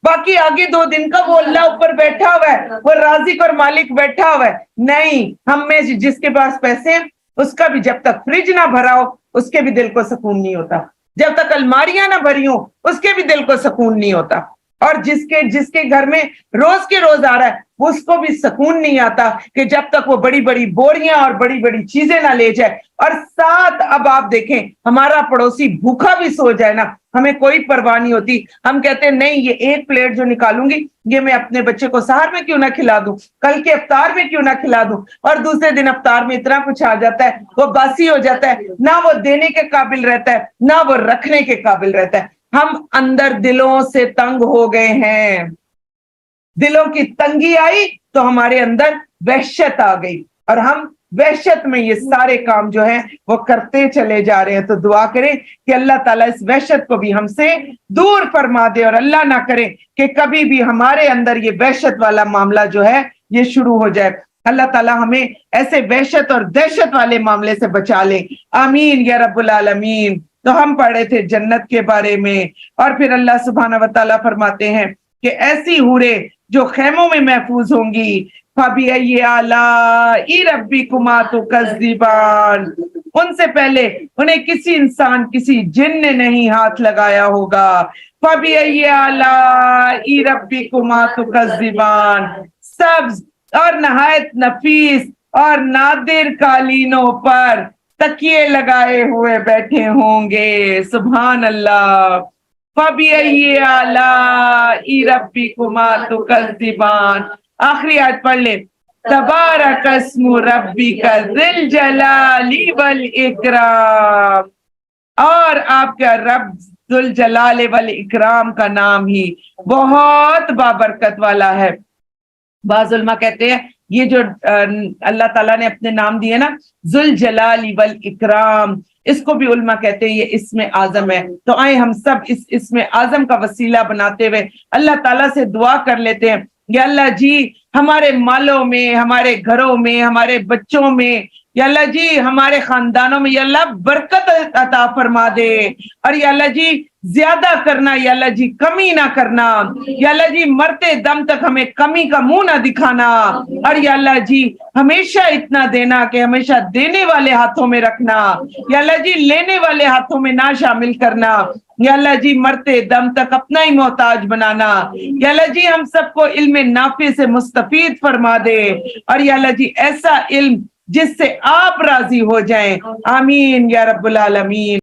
باقی آگے 2 دن کا وہ اللہ اوپر بیٹھا ہوا ہے, وہ رازق اور مالک بیٹھا ہوا ہے. نہیں, ہم میں جس کے پاس پیسے ہیں اس کا بھی جب تک فریج نہ بھرا ہو اس کے بھی دل کو سکون نہیں ہوتا, جب تک الماریاں نہ بھری ہوں اس کے بھی دل کو سکون نہیں ہوتا, اور جس کے گھر میں روز کے روز آ رہا ہے اس کو بھی سکون نہیں آتا کہ جب تک وہ بڑی بڑی بوریاں اور بڑی بڑی چیزیں نہ لے جائے. اور ساتھ اب آپ دیکھیں ہمارا پڑوسی بھوکا بھی سو جائے نا, ہمیں کوئی پرواہ نہیں ہوتی. ہم کہتے ہیں نہیں, یہ 1 پلیٹ جو نکالوں گی یہ میں اپنے بچے کو سحر میں کیوں نہ کھلا دوں, کل کے افطار میں کیوں نہ کھلا دوں. اور دوسرے دن افطار میں اتنا کچھ آ جاتا ہے وہ باسی ہو جاتا ہے, نہ وہ دینے کے قابل رہتا ہے نہ وہ رکھنے کے قابل رہتا ہے. ہم اندر دلوں سے تنگ ہو گئے ہیں, دلوں کی تنگی آئی تو ہمارے اندر وحشت آ گئی, اور ہم وحشت میں یہ سارے کام جو ہیں وہ کرتے چلے جا رہے ہیں. تو دعا کریں کہ اللہ تعالیٰ اس وحشت کو بھی ہم سے دور فرما دے, اور اللہ نہ کرے کہ کبھی بھی ہمارے اندر یہ وحشت والا معاملہ جو ہے یہ شروع ہو جائے. اللہ تعالیٰ ہمیں ایسے وحشت اور دہشت والے معاملے سے بچا لے, آمین یا رب العالمین. تو ہم پڑھے تھے جنت کے بارے میں, اور پھر اللہ سبحانہ و تعالیٰ فرماتے ہیں کہ ایسی حوریں جو خیموں میں محفوظ ہوں گی, فَبِأَيِّ آلَاءِ رَبِّكُمَا تُكَذِّبَانِ, ان سے پہلے انہیں کسی انسان کسی جن نے نہیں ہاتھ لگایا ہوگا. فَبِأَيِّ آلَاءِ رَبِّكُمَا تُكَذِّبَانِ, سبز اور نہایت نفیس اور نادر قالینوں پر تکیے لگائے ہوئے بیٹھے ہوں گے. سبحان اللہ. فَبِأَيِّ آلَاءِ رَبِّكُمَا تُكَذِّبَانِ. آخری آیت پڑھ لیں. تبارک اسم ربک ذی الجلال والاکرام, اور آپ کا رب ذو الجلال والاکرام کا نام ہی بہت بابرکت والا ہے. بعض علماء کہتے ہیں یہ جو اللہ تعالیٰ نے اپنے نام دیے نا ذو الجلال والاکرام, اس کو بھی علماء کہتے ہیں یہ اسم اعظم ہے. تو آئیں ہم سب اس اسم اعظم کا وسیلہ بناتے ہوئے اللہ تعالیٰ سے دعا کر لیتے ہیں, یا اللہ جی ہمارے مالوں میں, ہمارے گھروں میں, ہمارے بچوں میں, یا اللہ جی ہمارے خاندانوں میں یا اللہ برکت عطا فرما دے, اور یا اللہ جی زیادہ کرنا, یا اللہ جی کمی نہ کرنا, یا اللہ جی مرتے دم تک ہمیں کمی کا منہ نہ دکھانا, اور یا اللہ جی ہمیشہ اتنا دینا کہ ہمیشہ دینے والے ہاتھوں میں رکھنا, یا اللہ جی لینے والے ہاتھوں میں نہ شامل کرنا, یا اللہ جی مرتے دم تک اپنا ہی محتاج بنانا, یا اللہ جی ہم سب کو علم نافع سے مستفید فرما دے, اور یا اللہ جی ایسا علم جس سے آپ راضی ہو جائیں. آمین یا رب العالمین.